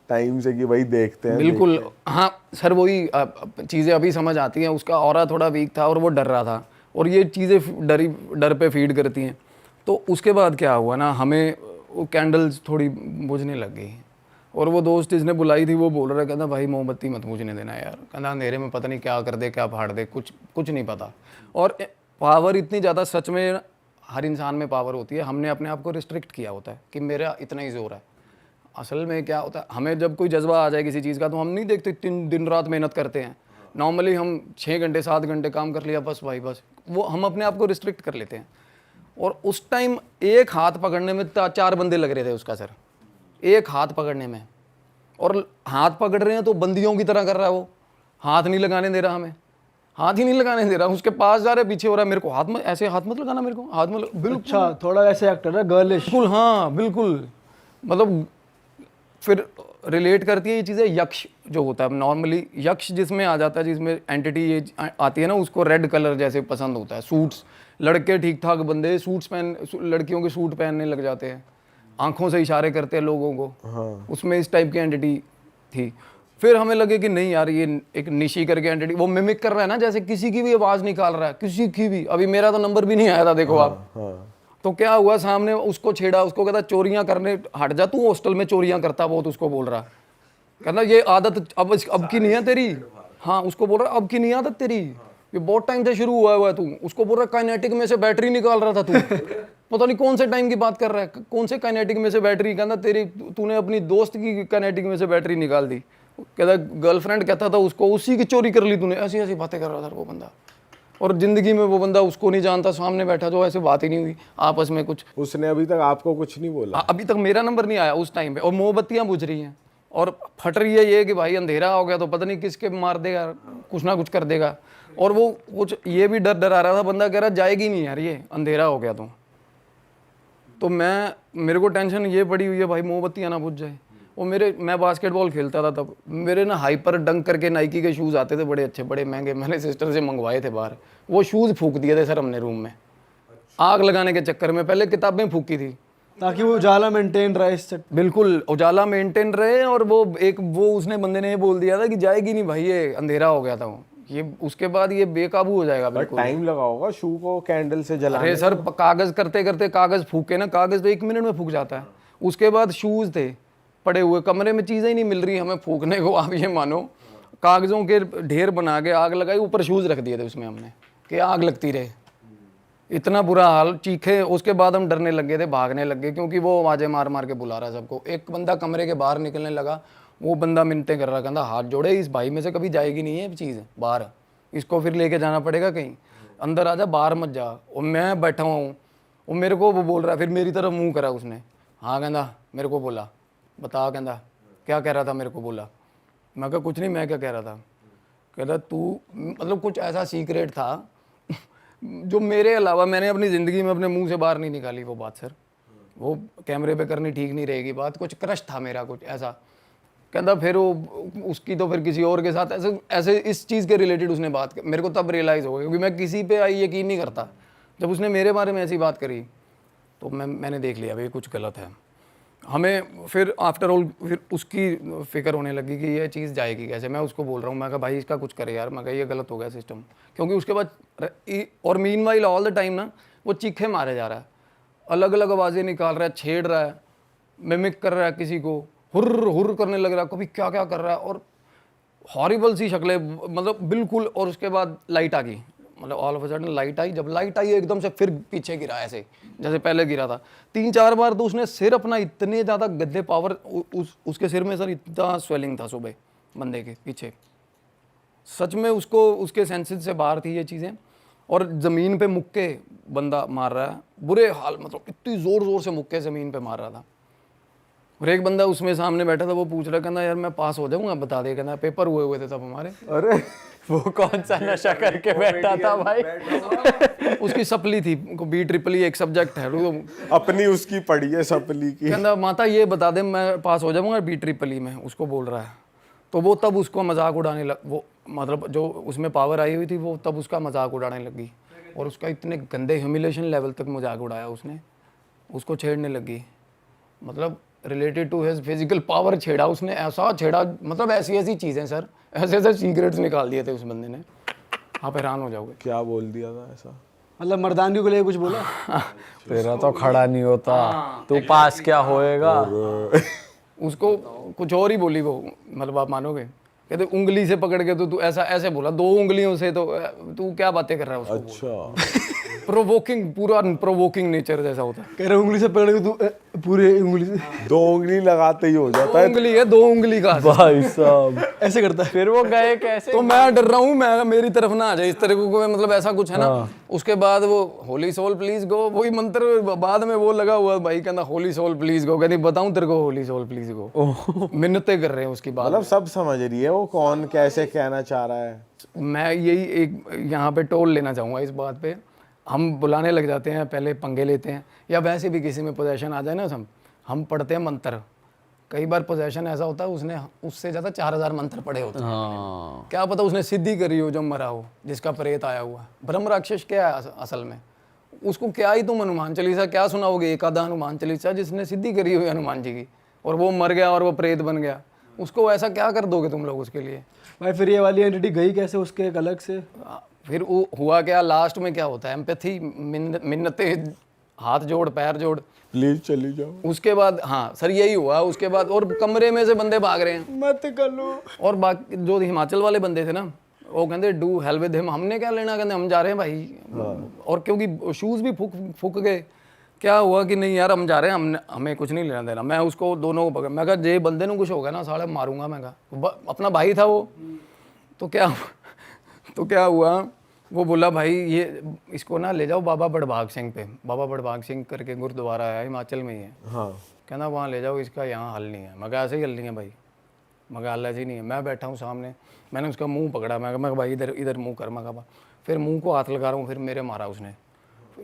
Speaker 2: टाइम से कि भाई देखते हैं?
Speaker 4: बिल्कुल हाँ सर, वही चीज़ें अभी समझ आती हैं, उसका ऑरा थोड़ा वीक था और वो डर रहा था, और ये चीज़ें डर पे फीड करती हैं। तो उसके बाद क्या हुआ ना, हमें वो कैंडल्स थोड़ी बुझने लग गई, और वो दोस्त जिसने बुलाई थी वो बोल रहा है, कहता भाई मोमबत्ती मत बुझने देना यार, कहता अंधेरे में पता नहीं क्या कर दे क्या फाड़ दे, कुछ नहीं पता। और पावर इतनी ज़्यादा, सच में हर इंसान में पावर होती है, हमने अपने आप को रिस्ट्रिक्ट किया होता है कि मेरा इतना ही जोर है। असल में क्या होता है, हमें जब कोई जज्बा आ जाए किसी चीज़ का, तो हम नहीं देखते 3 दिन रात मेहनत करते हैं, नॉर्मली हम 6 घंटे 7 घंटे काम कर लिया बस भाई बस, वो हम अपने आप को रिस्ट्रिक्ट कर लेते हैं। और उस टाइम एक हाथ पकड़ने में 4 बंदे लग रहे थे उसका सर, एक हाथ पकड़ने में, और हाथ पकड़ रहे हैं तो बंदियों की तरह कर रहा है वो, हाथ नहीं लगाने दे रहा, हमें हाथ ही नहीं लगाने दे रहा, उसके पास जा रहे पीछे हो रहा है, मेरे को हाथ में ऐसे हाथ मत लगाना, मेरे को हाथ में बिल्कुल।
Speaker 5: अच्छा, थोड़ा ऐसे एक्टर है गर्लिश।
Speaker 4: बिल्कुल हाँ बिल्कुल, मतलब फिर रिलेट करती है ये चीज़ें यक्ष जो होता है नॉर्मली, यक्ष जिसमें आ जाता है, जिसमें एंटिटी ये आती है ना, उसको रेड कलर जैसे पसंद होता है, सूट्स, लड़के ठीक ठाक बंदे सूट्स लड़कियों के सूट पहनने लग जाते हैं, आंखों से इशारे करते हैं लोगों को। हाँ। उसमें इस टाइप की एंटिटी थी। फिर हमें लगे कि नहीं यार, ये एक निशी करके एंटिटी, वो मिमिक कर रहा है ना, जैसे किसी की भी आवाज़ निकाल रहा है, किसी की भी। अभी मेरा तो नंबर भी नहीं आया था, देखो आप। तो क्या हुआ, सामने उसको छेड़ा, उसको कहता चोरियां करने हट जा तू, हॉस्टल में चोरियां करता बहुत, उसको बोल रहा, कहना ये आदत अब की नहीं है तेरी। हाँ, उसको बोल रहा अब की नहीं आदत तेरी, ये बहुत टाइम से शुरू हुआ है तू। उसको बोल रहा काइनेटिक में से बैटरी निकाल रहा था तू, पता नहीं कौन से टाइम की बात कर रहा है, कौन से काइनेटिक में से बैटरी, कहना तेरी तूने अपनी दोस्त की काइनेटिक में से बैटरी निकाल दी, कहता गर्लफ्रेंड कहता था उसको, उसी की चोरी कर ली तूने, ऐसी ऐसी बातें कर रहा था वो बंदा। और जिंदगी में वो बंदा उसको नहीं जानता, सामने बैठा जो, ऐसे बात ही नहीं हुई आपस में कुछ।
Speaker 2: उसने अभी तक आपको कुछ नहीं बोला?
Speaker 4: अभी तक मेरा नंबर नहीं आया उस टाइम पे, और मोमबत्तियां बुझ रही हैं और फट रही है ये कि भाई अंधेरा हो गया तो पता नहीं किसके मार देगा, कुछ ना कुछ कर देगा। और वो कुछ ये भी डर आ रहा था, बंदा कह रहा जाएगी नहीं यार, ये अंधेरा हो गया तो मेरे को टेंशन ये पड़ी हुई है भाई, मोमबत्तियाँ ना बुझ जाए। वो मैं बास्केटबॉल खेलता था तब, मेरे ना हाइपर डंक करके नाइकी के शूज़ आते थे बड़े अच्छे बड़े महंगे, मैंने सिस्टर से मंगवाए थे बाहर, वो शूज़ फूंक दिए थे सर हमने रूम में आग लगाने के चक्कर में। पहले किताबें फूकी थी
Speaker 5: ताकि वो उजाला मेंटेन रहे इससे।
Speaker 4: बिल्कुल उजाला मेंटेन रहे, और वो उसने बंदे ने ये बोल दिया था कि जाएगी नहीं भाई, ये अंधेरा हो गया था वो, ये उसके बाद ये बेकाबू हो जाएगा बिल्कुल।
Speaker 2: टाइम लगा होगा शू को कैंडल से जलाने।
Speaker 4: अरे सर कागज करते करते कागज फूके ना, कागज तो 1 मिनट में फूक जाता है। उसके बाद शूज थे पड़े हुए कमरे में, चीजें ही नहीं मिल रही हमें फूकने को, आप ये मानो कागजों के ढेर बना के आग लगाई, ऊपर शूज रख दिए थे उसमें हमने कि आग लगती रहे। इतना बुरा हाल, चीखे। उसके बाद हम डरने लग गए थे, भागने लग गए, क्योंकि वो आवाजें मार मार के बुला रहा सबको। एक बंदा कमरे के बाहर निकलने लगा, वो बंदा मिन्नतें कर रहा, कहता हाथ जोड़े, इस भाई में से कभी जाएगी नहीं है चीज़ बाहर, इसको फिर लेके जाना पड़ेगा कहीं, अंदर आ जा, बाहर मत जा। और मैं बैठा हुआ हूँ, वो मेरे को वो बोल रहा है, फिर मेरी तरफ मुंह करा उसने, हाँ कहता मेरे को बोला, बता कहता क्या कह रहा था, मेरे को बोला। मैं कहा कुछ नहीं, मैं क्या कह रहा था। कहता तू, मतलब कुछ ऐसा सीक्रेट था जो मेरे अलावा मैंने अपनी ज़िंदगी में अपने मुंह से बाहर नहीं निकाली वो बात सर, वो कैमरे पे करनी ठीक नहीं रहेगी बात, कुछ क्रश था मेरा कुछ ऐसा। कहता फिर वो उसकी तो फिर किसी और के साथ ऐसे ऐसे इस चीज़ के रिलेटेड उसने बात कर, मेरे को तब रियलाइज़ हो गया, क्योंकि मैं किसी पे यकीन नहीं करता, जब उसने मेरे बारे में ऐसी बात करी तो मैंने देख लिया भाई कुछ गलत है। हमें फिर आफ्टर ऑल फिर उसकी फिक्र होने लगी कि ये चीज़ जाएगी कैसे। मैं उसको बोल रहा हूँ, मैं कहा भाई इसका कुछ करे यार, मैं कहा ये गलत हो गया सिस्टम। क्योंकि उसके बाद और मीनवाइल ऑल द टाइम ना वो चीखे मारे जा रहा है, अलग अलग आवाज़ें निकाल रहा है, छेड़ रहा है, मिमिक कर रहा है किसी को, हुर्र हुर्र करने लग रहा है, कभी क्या क्या कर रहा है, और हॉरिबल सी शक्लें, मतलब बिल्कुल। और उसके बाद लाइट आ गई, मतलब all of a sudden light आई। जब लाइट आई एकदम से फिर पीछे गिरा ऐसे जैसे पहले गिरा था 3-4 बार। तो उसने सिर अपना इतने ज़्यादा गद्दे पावर, उसके सिर में सर इतना स्वेलिंग था सुबह बंदे के पीछे, सच में उसको उसके सेंसेस से बाहर थी ये चीज़ें। और ज़मीन पे मुक्के बंदा मार रहा है, बुरे हाल, मतलब इतनी ज़ोर ज़ोर से मुक्के ज़मीन पे मार रहा था। और एक बंदा उसमें सामने बैठा था, वो पूछ रहा, कहना यार मैं पास हो जाऊँगा, बता दे, कहना पेपर हुए थे तब हमारे।
Speaker 2: अरे
Speaker 3: वो कौन सा नशा करके बैठा था भाई?
Speaker 4: उसकी सप्ली थी, BEEE एक सब्जेक्ट है, तो
Speaker 2: अपनी उसकी पड़ी है सपली की।
Speaker 4: कहना माता ये बता दे मैं पास हो जाऊँगा BEEE में, उसको बोल रहा है। तो वो तब उसको मजाक उड़ाने लग, वो मतलब जो उसमें पावर आई हुई थी वो तब उसका मजाक उड़ाने लगी, और उसका इतने गंदे ह्यूमिलेशन लेवल तक मजाक उड़ाया उसने, उसको छेड़ने लगी, मतलब related to his physical power छेड़ा उसने, ऐसा छेड़ा, मतलब ऐसी ऐसी चीज़ें सर, ऐसे ऐसे सीक्रेट्स निकाल दिए थे उस बंदे ने, आप हैरान हो जाओगे।
Speaker 2: क्या बोल दिया था ऐसा?
Speaker 5: मतलब मर्दानगी को लेकर कुछ बोला?
Speaker 3: तेरा तो खड़ा नहीं होता, तू पास क्या होएगा?
Speaker 4: उसको कुछ और ही बोली वो, मतलब आप मानोगे, कहते उंगली से पकड़ के तो तू ऐसा ऐसे बोला, 2 उंगलियों से, तो तू क्या बातें कर रहा है उसको।
Speaker 2: अच्छा
Speaker 4: प्रोवोकिंग, पूरा प्रोवोकिंग नेचर जैसा होता है।
Speaker 5: कह रहे उंगली से पकड़ के तू पूरे उंगली से
Speaker 2: 2 उंगली लगाते ही हो जाता
Speaker 4: 2
Speaker 2: है।
Speaker 4: उंगली है, 2 उंगली का
Speaker 3: भाई साहब
Speaker 5: ऐसे करता है।
Speaker 3: फिर वो गए कैसे?
Speaker 4: तो मैं डर रहा हूँ, मैं मेरी तरफ ना आ जाए इस तरह को, मतलब ऐसा कुछ है ना। उसके बाद वो होली सोल प्लीज गो, वही मंत्र बाद में वो लगा हुआ भाई, कहना होली सोल प्लीज गो, कहती बताऊं तेरे को होली सोल प्लीज गो, मिन्नतें कर रहे हैं उसकी बात।
Speaker 2: मतलब सब समझ रही है वो कौन कैसे कहना चाह रहा है।
Speaker 4: मैं यही एक यहाँ पे टोल लेना चाहूँगा इस बात पे, हम बुलाने लग जाते हैं, पहले पंगे लेते हैं, या वैसे भी किसी में पोजेशन आ जाए ना, हम पढ़ते हैं मंत्र, कई बार पोजेशन ऐसा होता है उसने उससे ज़्यादा 4000 मंत्र पढ़े होते हैं।
Speaker 3: हाँ,
Speaker 4: क्या पता उसने सिद्धि करी हो, जब मरा हो, जिसका प्रेत आया हुआ। ब्रह्म राक्षस क्या है असल में, उसको क्या ही तुम हनुमान चालीसा क्या सुनाओगे, एक आधा हनुमान चालीसा जिसने सिद्धि करी हुई हनुमान जी की, और वो मर गया और वो प्रेत बन गया, उसको ऐसा क्या कर दोगे तुम लोग उसके लिए।
Speaker 5: भाई फिर ये वाली एंटिटी गई कैसे उसके एक अलग से?
Speaker 4: फिर वो हुआ क्या, लास्ट में क्या होता है, एम्पैथी, मिन्नतें, हाथ जोड़ पैर जोड़,
Speaker 2: प्लीज चली जाओ।
Speaker 4: उसके बाद हाँ सर यही हुआ। उसके बाद और कमरे में से बंदे भाग रहे हैं,
Speaker 5: मत कर लो।
Speaker 4: और बाकी जो हिमाचल वाले बंदे थे ना, वो कहते डू हेल विद हिम, हमने क्या लेना, कहते हम जा रहे हैं भाई। और क्योंकि शूज़ भी फूक गए, क्या हुआ कि नहीं यार हम जा रहे हैं, हमें कुछ नहीं लेना देना। मैं उसको दोनों को पकड़, मैं कहा जे बंदे ने कुछ होगा ना साले मारूंगा, मैं कहा अपना भाई था वो। तो क्या हुआ, वो बोला भाई ये इसको ना ले जाओ बाबा बड़भाग सिंह पे, बाबा बड़भाग सिंह करके गुरुद्वारा है हिमाचल में ही है,
Speaker 2: हाँ
Speaker 4: कहना वहाँ ले जाओ, इसका यहाँ हल नहीं है। मैं कहा ऐसे ही हल नहीं है भाई, मगर अल्लाह ऐसे ही नहीं है। मैं बैठा हूँ सामने, मैंने उसका मुंह पकड़ा, मैं भाई इधर इधर मुंह कर, मैं कहा फिर मुंह को हाथ लगा रहा हूँ, फिर मेरे मारा उसने,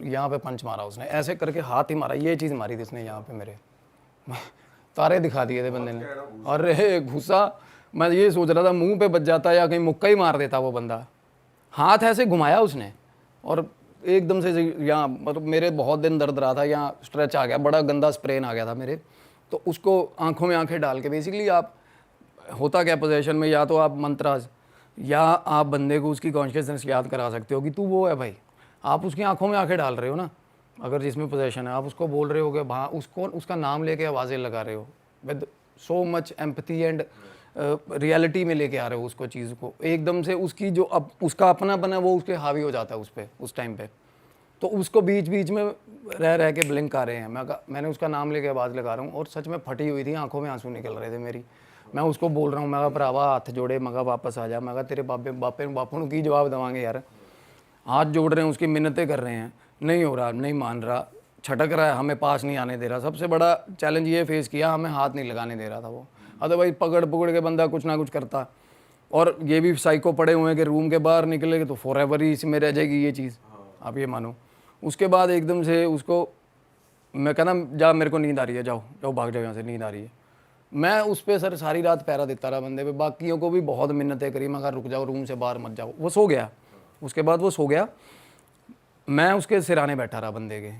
Speaker 4: यहाँ पे पंच मारा उसने, ऐसे करके हाथ ही मारा, ये चीज़ मारी थी उसने यहाँ पे मेरे, तारे दिखा दिए थे बंदे ने। अरे गुस्सा, मैं ये सोच रहा था मुंह पे बच जाता या कहीं मुक्का ही मार देता वो बंदा। हाथ ऐसे घुमाया उसने और एकदम से यहाँ, मतलब मेरे बहुत दिन दर्द रहा था, यहाँ स्ट्रेच आ गया, बड़ा गंदा स्प्रेन आ गया था मेरे। तो उसको आंखों में आंखें डाल के बेसिकली आप, होता क्या पोजेशन में, या तो आप मंत्राज या आप बंदे को उसकी कॉन्शियसनेस याद करा सकते हो कि तू वो है भाई, आप उसकी आंखों में आंखें डाल रहे हो ना, अगर जिसमें पोजेशन है, आप उसको बोल रहे हो कि वहाँ उसको उसका नाम लेके आवाज़ें लगा रहे हो with so much empathy and reality में लेके आ रहे हो उसको, चीज़ को एकदम से उसकी जो अब उसका अपनापन है वो उसके हावी हो जाता है उस पर उस टाइम पे। तो उसको बीच बीच में रह के ब्लिंक आ रहे हैं, मैंने उसका नाम लेके आवाज़ लगा रहा हूँ और सच में फटी हुई थी, आंखों में आंसू निकल रहे थे मेरी। मैं उसको बोल रहा हूँ, मैं कहा भरावा हाथ जोड़े, मैं कहा वापस आ जा, मैं कहा तेरे बापू की जवाब देवांगे यार, हाथ जोड़ रहे हैं, उसकी मिन्नतें कर रहे हैं, नहीं हो रहा, नहीं मान रहा, छटक रहा है, हमें पास नहीं आने दे रहा। सबसे बड़ा चैलेंज ये फेस किया, हमें हाथ नहीं लगाने दे रहा था वो, अदरवाइज पकड़ के बंदा कुछ ना कुछ करता। और ये भी साइको पड़े हुए हैं कि रूम के बाहर निकलेगे तो फॉरएवर ही इसमें रह जाएगी ये चीज़, आप ये मानो। उसके बाद एकदम से उसको मैं कहना, जा मेरे को नींद आ रही है, जाओ जाओ भाग जाओ यहाँ से, नींद आ रही है। मैं उस पर सर सारी रात पहरा देता रहा बंदे पे, बाकियों को भी बहुत मिन्नतें करी, मैं कहा रुक जाओ, रूम से बाहर मत जाओ। वो सो गया, उसके बाद वो सो गया, मैं उसके सिराने बैठा रहा बंदे के,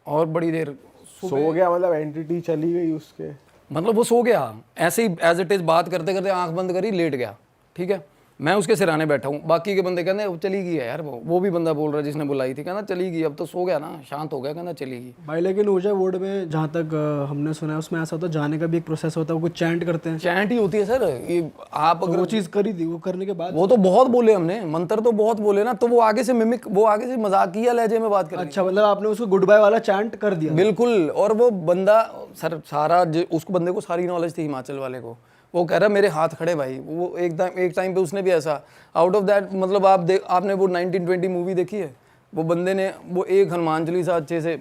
Speaker 4: और बड़ी देर
Speaker 2: सो गया, मतलब एंटिटी चली गई उसके,
Speaker 4: मतलब वो सो गया ऐसे ही एज इट इज़, बात करते करते आंख बंद करी, लेट गया, ठीक है। मैं उसके सिराने बैठा हूँ, बाकी के बंदे कहते हैं चली गई है यार, वो भी बंदा बोल रहा है जिसने बुलाई थी, कहना चली गई, अब तो सो गया ना, शांत हो गया, कहना चली गई
Speaker 5: भाई। लेकिन ऊर्जा बोर्ड में जहाँ तक हमने सुना है उसमें ऐसा होता है, जाने का भी एक प्रोसेस होता है, वो कुछ चैंट करते हैं,
Speaker 4: चैंट ही होती है सर ये। आप
Speaker 5: तो
Speaker 4: अगर
Speaker 5: वो चीज़ करी थी, वो करने के बाद
Speaker 4: वो तो बहुत बोले हमने, मंत्र तो बहुत बोले ना, तो वो आगे से मिमिक, वो आगे से मजाकिया लहजे में बात कर रही
Speaker 5: अच्छा, मतलब आपने उसको गुड बाय वाला चैंट कर दिया।
Speaker 4: बिल्कुल। और वो बंदा सर सारा उसको बंदे को सारी नॉलेज थी हिमाचल वाले को, वो कह रहा मेरे हाथ खड़े भाई। वो एक टाइम पे उसने भी ऐसा आउट ऑफ दैट, मतलब आपने वो 1920 मूवी देखी है, वो बंदे ने वो एक हनुमान चालीसा अच्छे से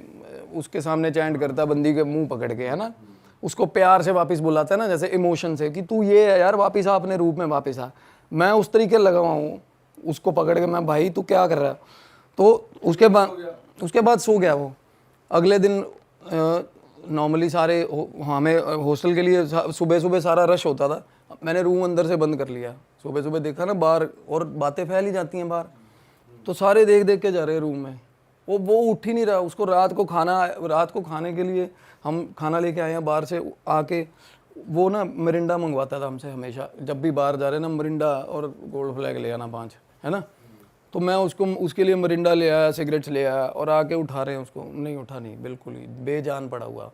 Speaker 4: उसके सामने चैंट करता बंदी के मुंह पकड़ के, है ना, उसको प्यार से वापस बुलाता है ना, जैसे इमोशन से कि तू ये है यार, वापस आ अपने रूप में, वापस आ। मैं उस तरीके लगा हुआ हूँ उसको पकड़ के, मैं भाई तू क्या कर रहा है। तो उसके बाद सो गया वो। अगले दिन नॉर्मली सारे हमें हॉस्टल के लिए सुबह सुबह सारा रश होता था, मैंने रूम अंदर से बंद कर लिया। सुबह सुबह देखा ना बाहर, और बातें फैल ही जाती हैं बाहर, तो सारे देख देख के जा रहे हैं रूम में। वो उठ ही नहीं रहा। उसको रात को खाने के लिए हम खाना लेके आए हैं बाहर से आके, वो ना मरिंडा मंगवाता था हमसे हमेशा, जब भी बाहर जा रहे ना मरिंडा और गोल्ड फ्लैग ले आना 5, है ना। तो मैं उसके लिए मरिंडा ले आया, सिगरेट्स ले आया, और आके उठा रहे हैं उसको, नहीं उठा नहीं, बिल्कुल ही बेजान पड़ा हुआ।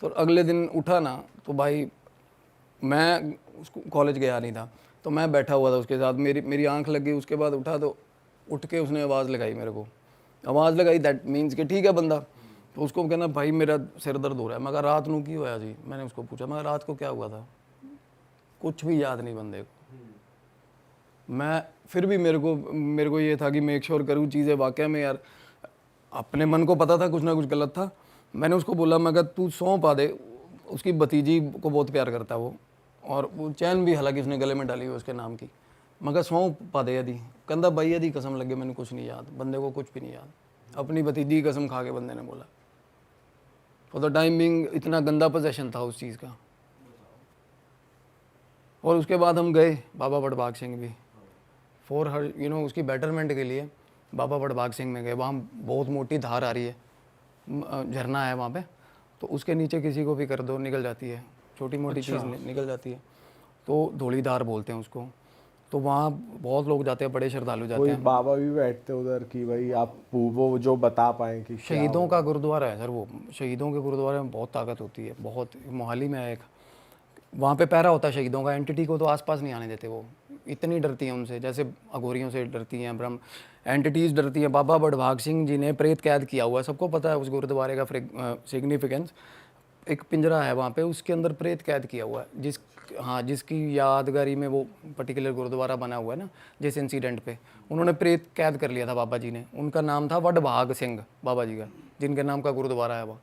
Speaker 4: तो अगले दिन उठा ना, तो भाई मैं उसको कॉलेज गया नहीं था, तो मैं बैठा हुआ था उसके साथ, मेरी आंख लगी। उसके बाद उठा तो उठ के उसने आवाज़ लगाई मेरे को, आवाज़ लगाई, दैट मीन्स कि ठीक है बंदा। तो उसको कहना भाई मेरा सिर दर्द हो रहा है। मैं कहा रात नू की होया जी। मैंने उसको पूछा, मैं रात को क्या हुआ था, कुछ भी याद नहीं बंदे को। मैं फिर भी मेरे को ये था कि मेक श्योर करूँ चीज़ें वाकई में, यार अपने मन को पता था कुछ ना कुछ गलत था। मैंने उसको बोला, मैं कहा तू सौंप पा दे, उसकी भतीजी को बहुत प्यार करता है वो, और वो चैन भी हालांकि उसने गले में डाली हुई उसके नाम की। मैं कहा सौंप पा दे यदि, कहता भाई यदि कसम लगे मैंने कुछ नहीं याद, बंदे को कुछ भी नहीं याद। अपनी भतीजी की कसम खा के बंदे ने बोला। फॉर द टाइम बिंग इतना गंदा पोजेशन था उस चीज़ का। और उसके बाद हम गए बाबा बड़भाग सिंह भी, फॉर हर उसकी बेटरमेंट के लिए बाबा बड़भाग सिंह में गए। वहाँ बहुत मोटी धार आ रही है, झरना है वहाँ पे, तो उसके नीचे किसी को भी कर दो निकल जाती है, छोटी मोटी चीज़ निकल जाती है, तो धौली धार बोलते हैं उसको। तो वहाँ बहुत लोग जाते हैं, बड़े श्रद्धालु जाते हैं।
Speaker 2: बाबा भी बैठते उधर कि भाई आप वो जो बता पाएँ कि
Speaker 4: शहीदों का गुरुद्वारा है सर वो, शहीदों के गुरुद्वारे में बहुत ताकत होती है, बहुत। मोहाली में है एक, वहाँ पे पहरा होता है शहीदों का। एंटिटी को तो आसपास नहीं आने देते, वो इतनी डरती हैं उनसे, जैसे अघोरियों से डरती हैं, ब्रह्म एंटिटीज़ डरती हैं। बाबा बड़भाग सिंह जी ने प्रेत कैद किया हुआ है, सबको पता है उस गुरुद्वारे का सिग्निफिकेंस। एक पिंजरा है वहाँ पे, उसके अंदर प्रेत कैद किया हुआ है, जिसकी यादगारी में वो पर्टिकुलर गुरुद्वारा बना हुआ है ना। जिस इंसिडेंट पे उन्होंने प्रेत कैद कर लिया था बाबा जी ने, उनका नाम था वडभाग सिंह बाबा जी का, जिनके नाम का गुरुद्वारा है वो।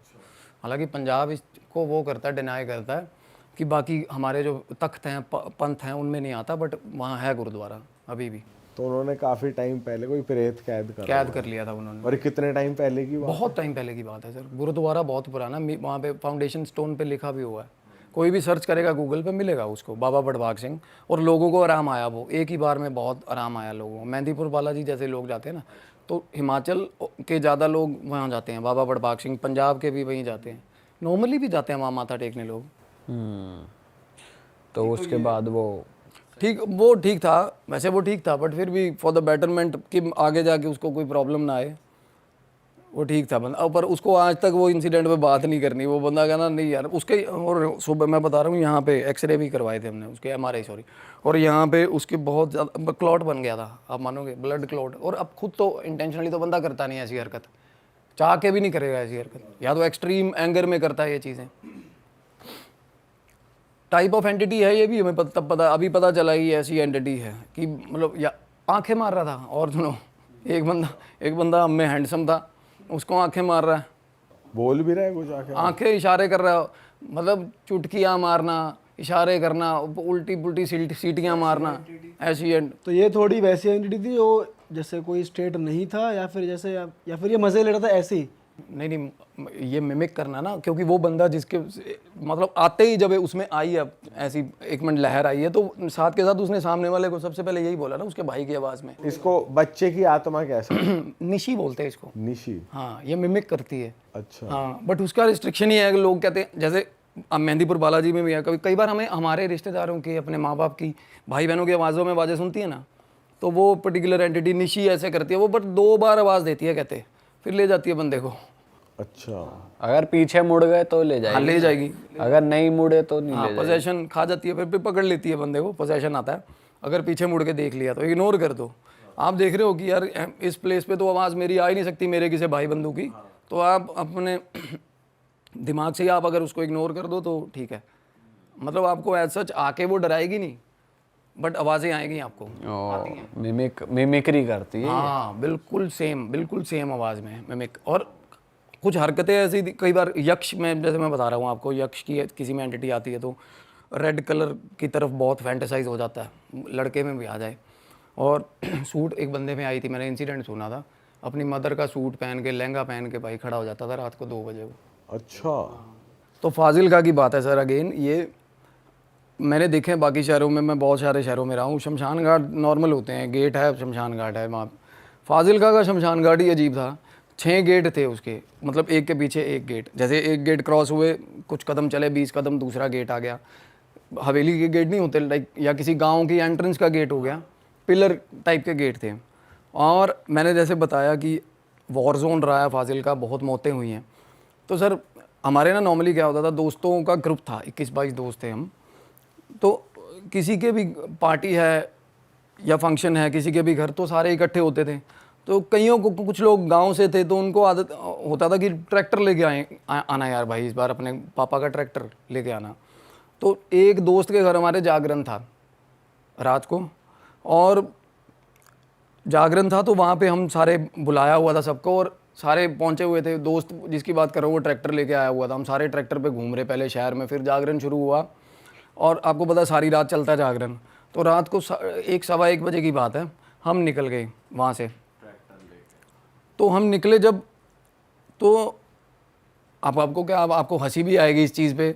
Speaker 4: हालांकि पंजाब इसको वो करता है, डिनाई करता है, कि बाकी हमारे जो तख्त हैं पंथ हैं उनमें नहीं आता, बट वहाँ है गुरुद्वारा अभी भी।
Speaker 2: तो उन्होंने काफी टाइम पहले कोई प्रेत कैद
Speaker 4: कर लिया था उन्होंने।
Speaker 2: और कितने टाइम पहले की बात?
Speaker 4: बहुत टाइम पहले की बात है सर। गुरुद्वारा बहुत पुराना, वहाँ पे फाउंडेशन स्टोन पे लिखा भी हुआ है, कोई भी सर्च करेगा गूगल पे मिलेगा उसको, बाबा बड़भाग सिंह। और लोगों को आराम आया, वो एक ही बार में बहुत आराम आया लोगों को। मेहंदीपुर बालाजी जैसे लोग जाते हैं ना, तो हिमाचल के ज़्यादा लोग वहाँ जाते हैं, बाबा बड़भाग सिंह। पंजाब के भी वहीं जाते हैं, नॉर्मली भी जाते हैं वहाँ माथा टेकने लोग।
Speaker 3: तो उसके बाद वो
Speaker 4: ठीक था वैसे, वो ठीक था, बट फिर भी फॉर द बेटरमेंट कि आगे जाके उसको कोई प्रॉब्लम ना आए, वो ठीक था बंदा। पर उसको आज तक वो इंसिडेंट पे बात नहीं करनी। वो बंदा कहना नहीं यार उसके। और सुबह मैं बता रहा हूँ, यहाँ पे एक्सरे भी करवाए थे हमने उसके, MRI सॉरी। और यहाँ पे उसके बहुत ज़्यादा क्लॉट बन गया था, आप मानोगे, ब्लड क्लॉट। और अब खुद तो इंटेंशनली तो बंदा करता नहीं ऐसी हरकत, चाह के भी नहीं करेगा ऐसी हरकत, या तो एक्सट्रीम एंगर में करता है ये चीज़ें। टाइप ऑफ एंटिटी है ये भी हमें तब पता, अभी पता चला ही ऐसी एंटिटी है कि मतलब या आंखें मार रहा था। और सुनो, एक बंदा हम में हैंडसम था, उसको आंखें मार रहा है,
Speaker 2: बोल भी रहा है कुछ,
Speaker 4: आंखें इशारे कर रहा है, मतलब चुटकियाँ मारना, इशारे करना, उल्टी पुल्टी सीटियाँ मारना, ऐसी
Speaker 5: तो ये थोड़ी वैसी एंटिटी थी जो जैसे कोई स्टेट नहीं था, या फिर जैसे या फिर ये मजे ले रहा था ऐसे ही?
Speaker 4: नहीं, ये मिमिक करना ना, क्योंकि वो बंदा जिसके मतलब आते ही जब उसमें आई है ऐसी एक मिनट लहर आई है, तो साथ के साथ उसने सामने वाले को सबसे पहले यही बोला ना उसके भाई की आवाज़ में।
Speaker 2: इसको बच्चे की आत्मा कैसे?
Speaker 4: निशी बोलते हैं इसको।
Speaker 2: निशी?
Speaker 4: हाँ, ये मिमिक करती है।
Speaker 2: अच्छा।
Speaker 4: हाँ, बट उसका रिस्ट्रिक्शन ही है कि लोग कहते हैं, जैसे अब मेहंदीपुर बालाजी में भी है, कई बार हमें हमारे रिश्तेदारों की, अपने माँ बाप की, भाई बहनों की आवाज़ों में आवाज़ें सुनती है ना, तो वो पर्टिकुलर एंटिटी निशी ऐसे करती है वो, बट 2 बार आवाज़ देती है कहते, फिर ले जाती है बंदे को।
Speaker 2: अच्छा।
Speaker 3: अगर पीछे मुड़ गए तो ले जाएगी?
Speaker 4: हाँ, ले जाएगी।
Speaker 3: अगर नहीं मुड़े तो नहीं ले जाएगी?
Speaker 4: पोजेशन खा जाती है, फिर पकड़ लेती है बंदे को, पोजेशन आता है। अगर पीछे मुड़ के देख लिया तो इग्नोर कर दो। आप देख रहे हो कि यार इस प्लेस पे तो आवाज़ मेरी आ ही नहीं सकती, मेरे किसी भाई बंधु की, तो आप अपने दिमाग से ही आप अगर उसको इग्नोर कर दो तो ठीक है। मतलब आपको एज सच आके वो डराएगी नहीं, बट आवाज़ें आएंगी आपको।
Speaker 3: मिमिक्री करती है।
Speaker 4: हाँ, बिल्कुल सेम आवाज़ में मिमिक। और कुछ हरकतें ऐसी कई बार यक्ष में, जैसे मैं बता रहा हूँ आपको, यक्ष की किसी में एंटिटी आती है तो रेड कलर की तरफ बहुत फैंटेसाइज हो जाता है, लड़के में भी आ जाए। और सूट एक बंदे में आई थी, मैंने इंसिडेंट सुना था, अपनी मदर का सूट पहन के, लहंगा पहन के भाई खड़ा हो जाता था रात को 2 बजे को।
Speaker 2: अच्छा।
Speaker 4: तो फाजिलका की बात है सर, अगेन ये मैंने देखे हैं बाकी शहरों में, मैं बहुत सारे शहरों में रहा हूँ, शमशान घाट नॉर्मल होते हैं, गेट है, शमशान घाट है वहाँ। फाजिलका का शमशान घाट ही अजीब था। 6 गेट थे उसके, मतलब एक के पीछे एक गेट। जैसे एक गेट क्रॉस हुए, कुछ कदम चले, 20 कदम, दूसरा गेट आ गया। हवेली के गेट नहीं होते लाइक, या किसी गांव की एंट्रेंस का गेट हो गया, पिलर टाइप के गेट थे। और मैंने जैसे बताया कि वॉर जोन रहा है फाजिलका, बहुत मौतें हुई हैं। तो सर हमारे ना नॉर्मली क्या होता था, दोस्तों का ग्रुप था, 21-22 दोस्त थे हम। तो किसी के भी पार्टी है या फंक्शन है किसी के भी घर, तो सारे इकट्ठे होते थे। तो कईयों को, कुछ लोग गांव से थे तो उनको आदत होता था कि ट्रैक्टर लेके आना यार भाई, इस बार अपने पापा का ट्रैक्टर लेके आना। तो एक दोस्त के घर हमारे जागरण था रात को, और जागरण था तो वहाँ पे हम सारे बुलाया हुआ था सबको, और सारे पहुँचे हुए थे। दोस्त जिसकी बात कर रहा हूँ वो ट्रैक्टर लेके आया हुआ था, हम सारे ट्रैक्टर पे घूम रहे पहले शहर में, फिर जागरण शुरू हुआ। और आपको पता सारी रात चलता है जागरण। तो रात को 1-1:15 बजे की बात है, हम निकल गए वहाँ से। तो हम निकले जब, तो आपको क्या, आपको हंसी भी आएगी इस चीज़ पे।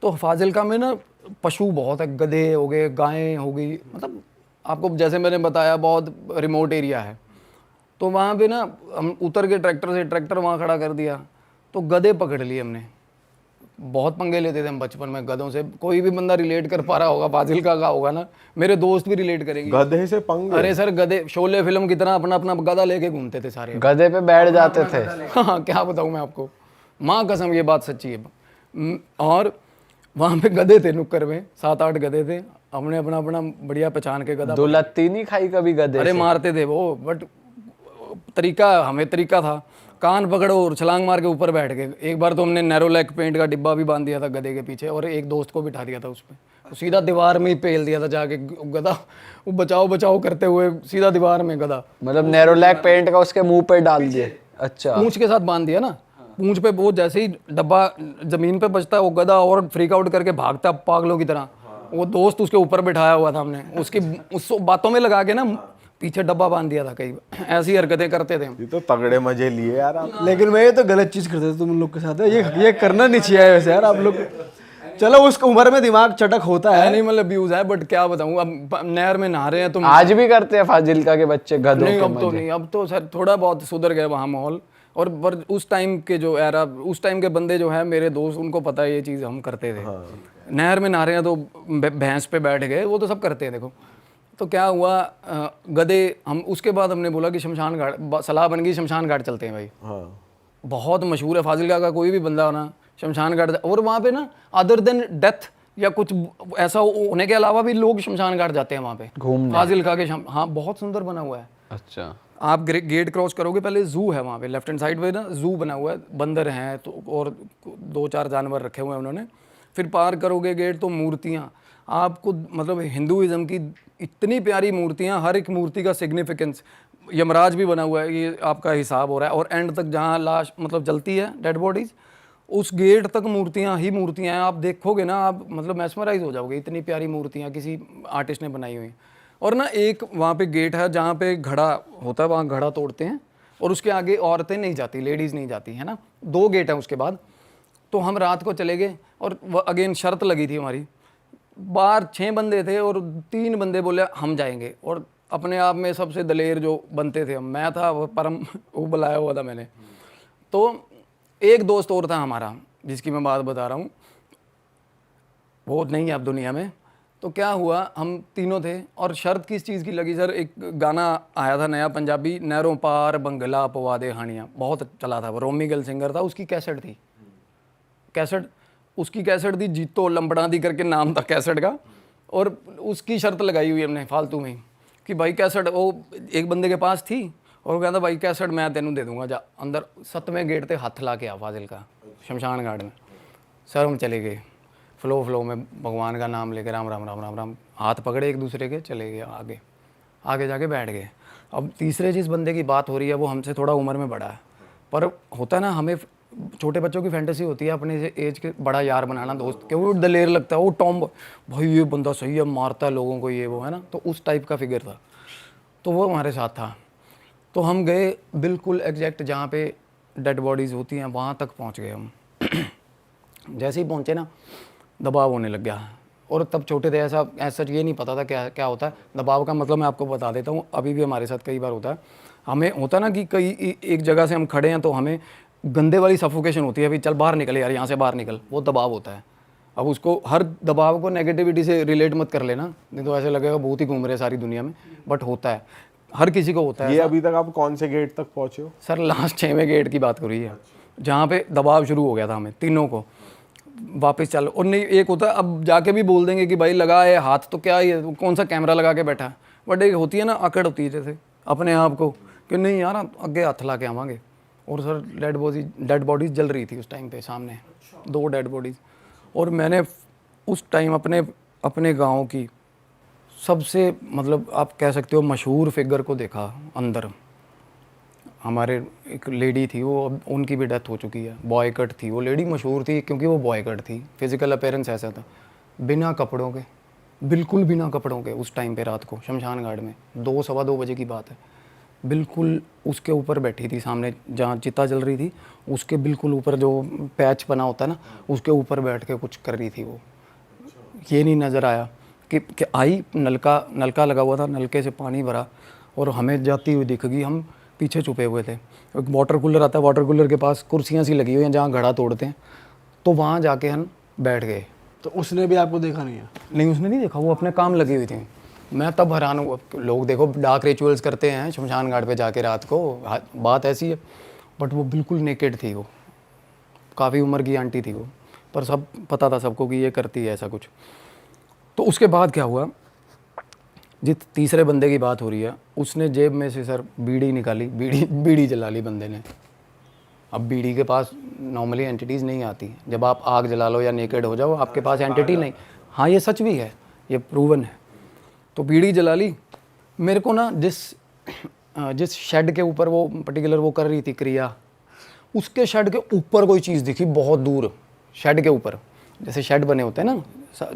Speaker 4: तो फाजिलका में ना पशु बहुत है, गधे हो गए, गायें हो गई, मतलब आपको जैसे मैंने बताया बहुत रिमोट एरिया है। तो वहाँ पे ना हम उतर के ट्रैक्टर से, ट्रैक्टर वहाँ खड़ा कर दिया, तो गधे पकड़ लिए हमने। बहुत पंगे लेते थे हम बचपन में गधों से। कोई भी बंदा रिलेट कर पा रहा होगा, फाजिलका का होगा ना, मेरे दोस्त भी रिलेट करेंगे।
Speaker 2: गधे से पंगे?
Speaker 4: अरे सर गधे, शोले फिल्म की तरह अपना अपना गधा लेके घूमते थे सारे,
Speaker 3: गधे पे बैठ जाते थे।
Speaker 4: हाँ, क्या बताऊँ मैं आपको, माँ कसम ये बात सच्ची है। और वहाँ पे गधे थे, नुक्कड़ में 7-8 गधे थे, हमने अपना बढ़िया पहचान के गधा।
Speaker 3: दुलत्ती नहीं खाई कभी गधे
Speaker 4: अरे
Speaker 3: से?
Speaker 4: मारते थे वो, बट हमें तरीका था, कान पकड़ो और छलांग मार के ऊपर बैठ गए। एक बार तो हमने नैरोलैक पेंट का डिब्बा भी बांध दिया था गधे के पीछे, और एक दोस्त को बिठा दिया था उस पर, तो सीधा दीवार में ही पेल दिया था जाके गधा। वो बचाओ करते हुए सीधा दीवार में गधा,
Speaker 3: मतलब नैरोलैक पेंट का उसके मुंह पे डाल दिए? अच्छा,
Speaker 4: पूंछ के साथ बांध दिया ना, पूंछ पे वो जैसे ही डब्बा जमीन पे बचता है वो गधा और फ्रीक आउट करके भागता पागलों की तरह। वो दोस्त उसके ऊपर बिठाया हुआ था हमने, उसकी उस बातों में लगा के ना पीछे डब्बा बांध दिया था। कई ऐसी हरकतें करते थे हम।
Speaker 2: ये तो तगड़े मजे लिए यार आप।
Speaker 5: लेकिन मैं ये तो गलत चीज़ करते थे तुम लोग के साथ, ये करना नहीं चाहिए वैसे यार आप लोग। चलो उस उम्र में दिमाग चटक होता है।
Speaker 4: एनिमल अब्यूज है, बट क्या बताऊं, अब नहर में नहा रहे हैं तो
Speaker 3: आज भी करते हैं फाजिल्का के बच्चे गधों
Speaker 4: नहीं,
Speaker 3: के
Speaker 4: अब तो
Speaker 3: मजे।
Speaker 4: नहीं, अब तो सर थोड़ा बहुत सुधर गया वहाँ माहौल। और पर उस टाइम के जो एरा, उस टाइम के बंदे जो है मेरे दोस्त, उनको पता है ये चीज़ हम करते थे। नहर में नहा रहे हैं तो भैंस पे बैठ गए, वो तो सब करते हैं। देखो तो क्या हुआ, गधे हम, उसके बाद हमने बोला कि शमशान घाट, सलाह बन गई शमशान घाट चलते हैं भाई।
Speaker 2: हाँ
Speaker 4: बहुत मशहूर है फाजिलका का, कोई भी बंदा होना शमशान घाट। और वहाँ पे ना अदर देन डेथ या कुछ ऐसा होने के अलावा भी लोग शमशान घाट जाते हैं वहाँ पे
Speaker 3: घूमने।
Speaker 4: फाजिलका के हाँ, बहुत सुंदर बना हुआ है।
Speaker 3: अच्छा,
Speaker 4: आप गेट क्रॉस करोगे, पहले जू है वहाँ पे, लेफ्ट हैंड साइड पे ना जू बना हुआ है, बंदर हैं तो और 2-4 जानवर रखे हुए हैं उन्होंने। फिर पार करोगे गेट तो मूर्तियाँ आपको, मतलब हिंदुइज्म की इतनी प्यारी मूर्तियाँ, हर एक मूर्ति का सिग्निफिकेंस। यमराज भी बना हुआ है, ये आपका हिसाब हो रहा है। और एंड तक जहाँ लाश मतलब जलती है, डेड बॉडीज, उस गेट तक मूर्तियाँ ही मूर्तियाँ हैं। आप देखोगे ना, आप मतलब मैस्मराइज हो जाओगे, इतनी प्यारी मूर्तियाँ किसी आर्टिस्ट ने बनाई हुई। और ना एक वहाँ पे गेट है जहाँ पे घड़ा होता है, वहाँ घड़ा तोड़ते हैं और उसके आगे औरतें नहीं जाती, लेडीज़ नहीं जाती है ना। 2 गेट हैं उसके बाद। तो हम रात को चले गए और अगेन शर्त लगी थी हमारी। बाहर 6 बंदे थे और 3 बंदे बोले हम जाएंगे, और अपने आप में सबसे दलेर जो बनते थे मैं था, वो परम वो बुलाया हुआ था मैंने। तो एक दोस्त और था हमारा जिसकी मैं बात बता रहा हूँ, वो नहीं है अब दुनिया में। तो क्या हुआ, हम तीनों थे और शर्त किस चीज़ की लगी सर, एक गाना आया था नया पंजाबी, नहरों पार बंगला पवा दे हानियाँ, बहुत चला था वो, रोमी गिल सिंगर था, उसकी कैसेट थी। उसकी कैसेट थी, जीतो लंबड़ा दी करके नाम था कैसेट का। और उसकी शर्त लगाई हुई हमने फालतू में कि भाई कैसेट, वो एक बंदे के पास थी और वो कहता भाई कैसेट मैं तेनू दे दूंगा, जा अंदर 7वें गेट पे हाथ ला के आ फाजिलका शमशान घाट में। सर हम चले गए फ्लो में, भगवान का नाम लेके राम राम राम राम राम, हाथ पकड़े एक दूसरे के, चले गए आगे जाके बैठ गए। अब तीसरे जिस बंदे की बात हो रही है वो हमसे थोड़ा उम्र में बड़ा है, पर होता है ना, हमें छोटे बच्चों की फैंटेसी होती है अपने एज के बड़ा यार बनाना, दोस्त के, वो दलेर लगता है, वो टॉम, भाई ये बंदा सही है, मारता है लोगों को, ये वो है ना। तो उस टाइप का फिगर था, तो वो हमारे साथ था। तो हम गए बिल्कुल एग्जैक्ट जहाँ पे डेड बॉडीज़ होती हैं वहाँ तक पहुँच गए हम। जैसे ही पहुँचे ना, दबाव होने लग गया। और तब छोटे थे, ऐसा सच ये नहीं पता था क्या क्या होता है दबाव का। मतलब मैं आपको बता देता हूँ, अभी भी हमारे साथ कई बार होता है। हमें होता ना कि कई एक जगह से हम खड़े हैं तो हमें गंदे वाली सफोकेशन होती है, अभी चल बाहर निकल यार, यहाँ से बाहर निकल, वो दबाव होता है। अब उसको, हर दबाव को नेगेटिविटी से रिलेट मत कर लेना, नहीं तो ऐसे लगेगा बहुत ही घूम रहे सारी दुनिया में, बट होता है, हर किसी को होता है।
Speaker 2: ये अभी तक आप कौन से गेट तक पहुंचे हो?
Speaker 4: सर लास्ट 6वें गेट की बात करी है, जहाँ पे दबाव शुरू हो गया था हमें तीनों को। वापस चल, और नहीं एक होता है, अब जाके भी बोल देंगे कि भाई लगा है हाथ, तो क्या ये कौन सा कैमरा लगा के बैठा है, बट एक होती है ना अकड़ होती है जैसे अपने आप को कि नहीं यार आगे हाथ ला के आवांगे। और सर डेड बॉडीज जल रही थी उस टाइम पे सामने, 2 डेड बॉडीज। और मैंने उस टाइम अपने गाँव की सबसे, मतलब आप कह सकते हो मशहूर फिगर को देखा अंदर। हमारे एक लेडी थी, वो उनकी भी डेथ हो चुकी है, बॉय कट थी वो लेडी, मशहूर थी क्योंकि वो बॉय कट थी, फिजिकल अपीयरेंस ऐसा था, बिना कपड़ों के, बिल्कुल बिना कपड़ों के। उस टाइम पे रात को शमशान घाट में 2-2:15 बजे की बात है, बिल्कुल उसके ऊपर बैठी थी सामने जहाँ चिता जल रही थी, उसके बिल्कुल ऊपर जो पैच बना होता है ना, उसके ऊपर बैठ के कुछ कर रही थी वो। ये नहीं नज़र आया कि आई, नलका लगा हुआ था, नलके से पानी भरा और हमें जाती हुई दिख गई। हम पीछे छुपे हुए थे, एक वाटर कूलर आता है, वाटर कूलर के पास कुर्सियाँ सी लगी हुई हैं जहाँ घड़ा तोड़ते हैं, तो वहाँ जाके हम बैठ गए।
Speaker 5: तो उसने भी आपको देखा नहीं है?
Speaker 4: नहीं, उसने नहीं देखा, वो अपने काम लगी हुई थी। मैं तब हैरान हुआ, लोग देखो डार्क रिचुअल्स करते हैं शमशान घाट पे जाके रात को, बात ऐसी है, बट वो बिल्कुल नेकेड थी, वो काफ़ी उम्र की आंटी थी वो, पर सब पता था सबको कि ये करती है ऐसा कुछ। तो उसके बाद क्या हुआ, जिस तीसरे बंदे की बात हो रही है, उसने जेब में से सर बीड़ी निकाली, बीड़ी जला ली बंदे ने। अब बीड़ी के पास नॉर्मली एंटिटीज़ नहीं आती, जब आप आग जला लो या नेकेड हो जाओ आपके पास एंटिटी नहीं। हाँ ये सच भी है, ये प्रूवन है। तो बीड़ी जला ली। मेरे को ना जिस शेड के ऊपर वो पर्टिकुलर वो कर रही थी क्रिया, उसके शेड के ऊपर कोई चीज़ दिखी बहुत दूर, शेड के ऊपर, जैसे शेड बने होते हैं ना।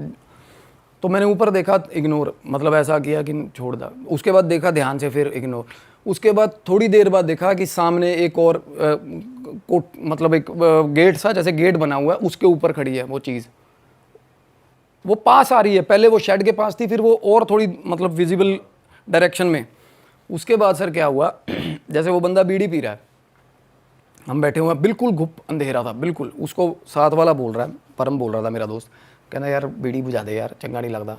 Speaker 4: तो मैंने ऊपर देखा, इग्नोर, मतलब ऐसा किया कि छोड़ दा। उसके बाद देखा ध्यान से, फिर इग्नोर। उसके बाद थोड़ी देर बाद देखा कि सामने एक और मतलब एक गेट सा, जैसे गेट बना हुआ है, उसके ऊपर खड़ी है वो चीज़। वो पास आ रही है, पहले वो शेड के पास थी, फिर वो और थोड़ी मतलब विजिबल डायरेक्शन में। उसके बाद सर क्या हुआ, जैसे वो बंदा बीड़ी पी रहा है, हम बैठे हुए हैं, बिल्कुल घुप अंधेरा था बिल्कुल। उसको साथ वाला बोल रहा है, परम बोल रहा था मेरा दोस्त, कहना यार बीड़ी बुझा दे यार, चंगा नहीं लगता।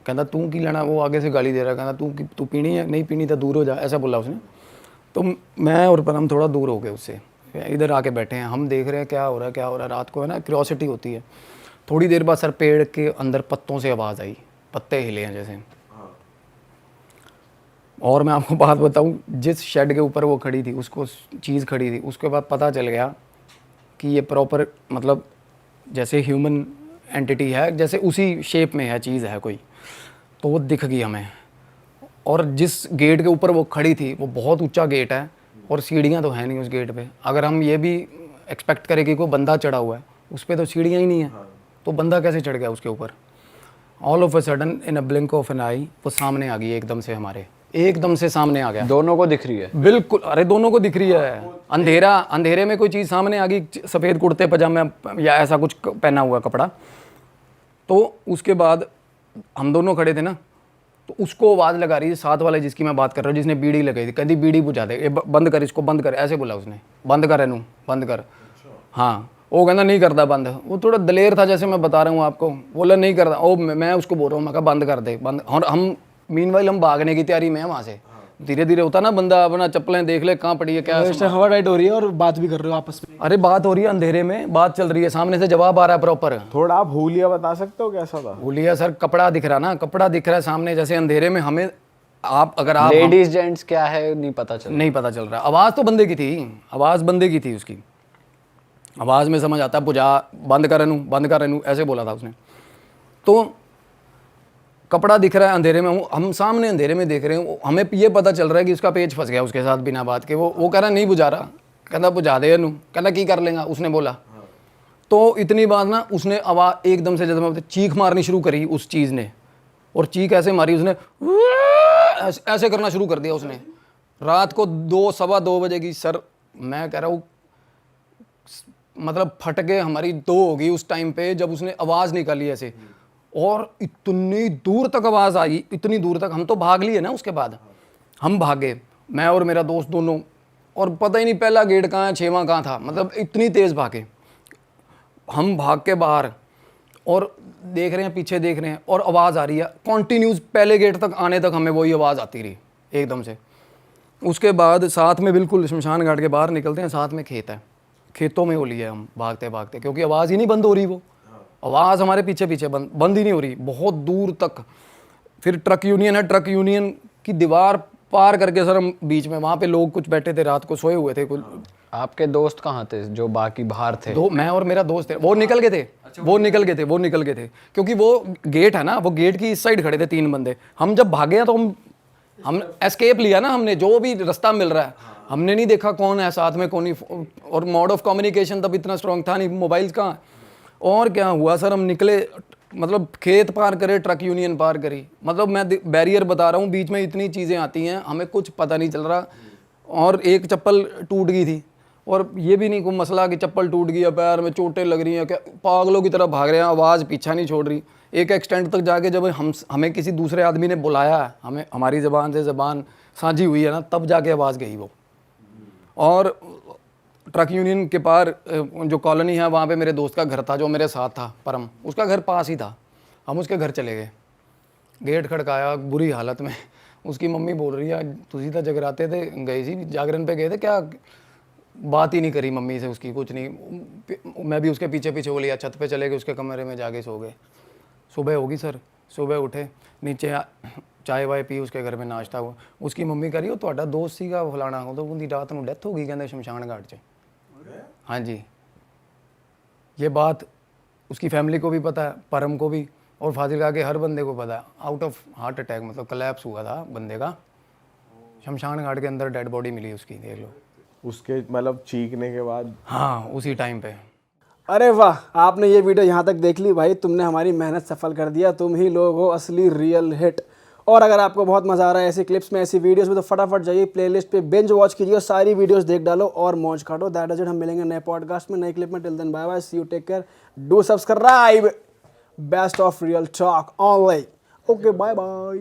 Speaker 4: कहता तू की लेना, वो आगे से गाली दे रहा है, कहता तू पीनी है, नहीं पीनी तो दूर हो जा, ऐसा बोला उसने। तो मैं और परम थोड़ा दूर हो गए उससे, इधर आके बैठे हैं, हम देख रहे हैं क्या हो रहा है, क्या हो रहा है। रात को है ना क्यूरियोसिटी होती है। थोड़ी देर बाद सर पेड़ के अंदर पत्तों से आवाज़ आई, पत्ते हिले हैं जैसे। और मैं आपको बात बताऊं, जिस शेड के ऊपर वो खड़ी थी, उसको चीज़ खड़ी थी, उसके बाद पता चल गया कि ये प्रॉपर मतलब जैसे ह्यूमन एंटिटी है, जैसे उसी शेप में है, चीज़ है कोई। तो वो दिख गई हमें। और जिस गेट के ऊपर वो खड़ी थी, वो बहुत ऊंचा गेट है और सीढ़ियाँ तो है नहीं उस गेट पे। अगर हम ये भी एक्सपेक्ट करें कि कोई बंदा चढ़ा हुआ है, उस पर तो सीढ़ियाँ ही नहीं है, तो बंदा कैसे चढ़ गया उसके ऊपर। All of a sudden, in a blink of an eye, वो सामने आ गई एकदम से, हमारे एकदम से सामने आ गया।
Speaker 3: दोनों को दिख रही है?
Speaker 4: बिल्कुल, अरे दोनों को दिख रही है। अंधेरे में कोई चीज़ सामने आ गई, सफ़ेद कुर्ते पजामे या ऐसा कुछ पहना हुआ कपड़ा। तो उसके बाद हम दोनों खड़े थे ना, तो उसको आवाज़ लगा रही है साथ वाले जिसकी मैं बात कर रहा हूँ, जिसने बीड़ी लगाई थी, कहती बीड़ी बुझा दे, ये बंद कर, इसको बंद कर, ऐसे बोला उसने, बंद कर एनू, बंद कर। हाँ, वो कहना नहीं करता बंद। वो थोड़ा दलेर था, जैसे मैं बता रहा हूँ आपको, बोला नहीं करता। ओ मैं उसको बोल रहा हूँ, मैं कहा बंद कर दे, बंद। और हम मीनवाइल हम भागने की तैयारी में है वहाँ से। धीरे धीरे होता ना, बंदा अपना चप्पलें देख ले कहाँ पड़ी है, क्या
Speaker 5: वैसे हवा टाइट हो रही है और बात भी कर रहे हो आपस में।
Speaker 4: अरे बात हो रही है, अंधेरे में बात चल रही है, सामने से जवाब आ रहा है प्रॉपर।
Speaker 2: थोड़ा आप हुलिया बता सकते हो कैसा था?
Speaker 4: बोलिए सर, कपड़ा दिख रहा ना, कपड़ा दिख रहा है सामने, जैसे अंधेरे में हमें, अगर आप
Speaker 3: लेडीज जेंट्स क्या है नहीं पता चल
Speaker 4: रहा। आवाज़ तो बंदे की थी, आवाज़ बंदे की थी, उसकी आवाज़ में समझ आता है, बुझा, बंद कर एनू, बंद कर एनू, ऐसे बोला था उसने। तो कपड़ा दिख रहा है अंधेरे में, हम सामने अंधेरे में देख रहे हैं, हमें ये पता चल रहा है कि उसका पेज फंस गया उसके साथ बिना बात के। वो कह रहा नहीं बुझा रहा, कहना बुझा दे एनू, कहना की कर लेगा, उसने बोला। तो इतनी बात ना, उसने आवाज़ एकदम से, जैसे मैं चीख मारनी शुरू करी उस चीज़ ने, और चीख ऐसे मारी उसने, ऐसे करना शुरू कर दिया उसने। रात को 2-2:15 बजे की सर, मैं कह रहा हूँ मतलब फट के हमारी 2 होगी उस टाइम पे, जब उसने आवाज़ निकाली ऐसे। और इतनी दूर तक आवाज़ आई, इतनी दूर तक, हम तो भाग लिए ना। उसके बाद हम भागे, मैं और मेरा दोस्त दोनों, और पता ही नहीं पहला गेट कहाँ है, 6वां कहाँ था, मतलब इतनी तेज़ भागे हम। भाग के बाहर और देख रहे हैं, पीछे देख रहे हैं, और आवाज़ आ रही है कॉन्टीन्यूस, पहले गेट तक आने तक हमें वही आवाज़ आती रही एकदम से। उसके बाद साथ में बिल्कुल शमशान घाट के बाहर निकलते हैं, साथ में खेत है, खेतों में हो लिया हम भागते भागते, क्योंकि आवाज़ ही नहीं बंद हो रही, वो आवाज़ हमारे पीछे पीछे बंद ही नहीं हो रही बहुत दूर तक। फिर ट्रक यूनियन है, ट्रक यूनियन की दीवार पार करके सर हम बीच में, वहाँ पे लोग कुछ बैठे थे, रात को सोए हुए थे कुछ।
Speaker 3: आपके दोस्त कहाँ थे जो बाकी बाहर थे?
Speaker 4: मैं और मेरा दोस्त थे, वो निकल गए थे। वो निकल गए थे क्योंकि वो गेट है ना, वो गेट की इस साइड खड़े थे 3 बंदे। हम जब भागे तो हम एस्केप लिया ना हमने, जो भी रास्ता मिल रहा है। हमने नहीं देखा कौन है साथ में, कौन नहीं, और मोड ऑफ कम्युनिकेशन तब इतना स्ट्रॉन्ग था नहीं, मोबाइल कहाँ। और क्या हुआ सर, हम निकले, मतलब खेत पार करे, ट्रक यूनियन पार करी, मतलब मैं बैरियर बता रहा हूँ, बीच में इतनी चीज़ें आती हैं, हमें कुछ पता नहीं चल रहा। और एक चप्पल टूट गई थी, और ये भी नहीं कोई मसला कि चप्पल टूट गई है, पैर में चोटें लग रही हैं, क्या पागलों की तरह भाग रहे हैं, आवाज़ पीछा नहीं छोड़ रही। एक एक्सटेंट तक जाके जब हमें किसी दूसरे आदमी ने बुलाया, हमें हमारी ज़बान से ज़बान साझी हुई है ना, तब जाके आवाज़ गई वो। और ट्रक यूनियन के पार जो कॉलोनी है, वहाँ पे मेरे दोस्त का घर था, जो मेरे साथ था, परम, उसका घर पास ही था। हम उसके घर चले गए, गेट खड़काया, बुरी हालत में। उसकी मम्मी बोल रही है, तुझी तो जगराते थे, गए सी जागरण पे गए थे क्या? बात ही नहीं करी मम्मी से उसकी, कुछ नहीं। मैं भी उसके पीछे पीछे हो लिया, छत पे चले गए, उसके कमरे में जाके सो गए। सुबह होगी सर, सुबह उठे, नीचे चाय वाय पी, उसके घर में नाश्ता हुआ। उसकी मम्मी कह रही हो ਤੁਹਾਡਾ दोस्त ਸੀਗਾ फलाना, तो उनकी रात ਨੂੰ डेथ हो गई कहते शमशान घाट 'ਚ। हाँ जी, ये बात उसकी फैमिली को भी पता है, परम को भी, और फाजिलका के हर बंदे को पता है। आउट ऑफ हार्ट अटैक, मतलब कलैप्स हुआ था बंदे का, शमशान घाट के अंदर डेड बॉडी मिली उसकी, देख लो।
Speaker 2: उसके मतलब चीखने के बाद।
Speaker 4: हाँ उसी टाइम पे।
Speaker 5: अरे वाह, आपने ये वीडियो यहाँ तक देख ली भाई, तुमने हमारी मेहनत सफल कर दिया, तुम ही लोग हो असली रियल हिट। और अगर आपको बहुत मज़ा आ रहा है ऐसी क्लिप्स में, ऐसी वीडियोस में, तो फटाफट जाइए प्लेलिस्ट पे बिंज वॉच कीजिए और सारी वीडियोस देख डालो और मौज काटो। That is it. हम मिलेंगे नए पॉडकास्ट में, नई क्लिप में। Till then bye bye, see you, take care, do subscribe. Best of real talk online. Okay bye bye.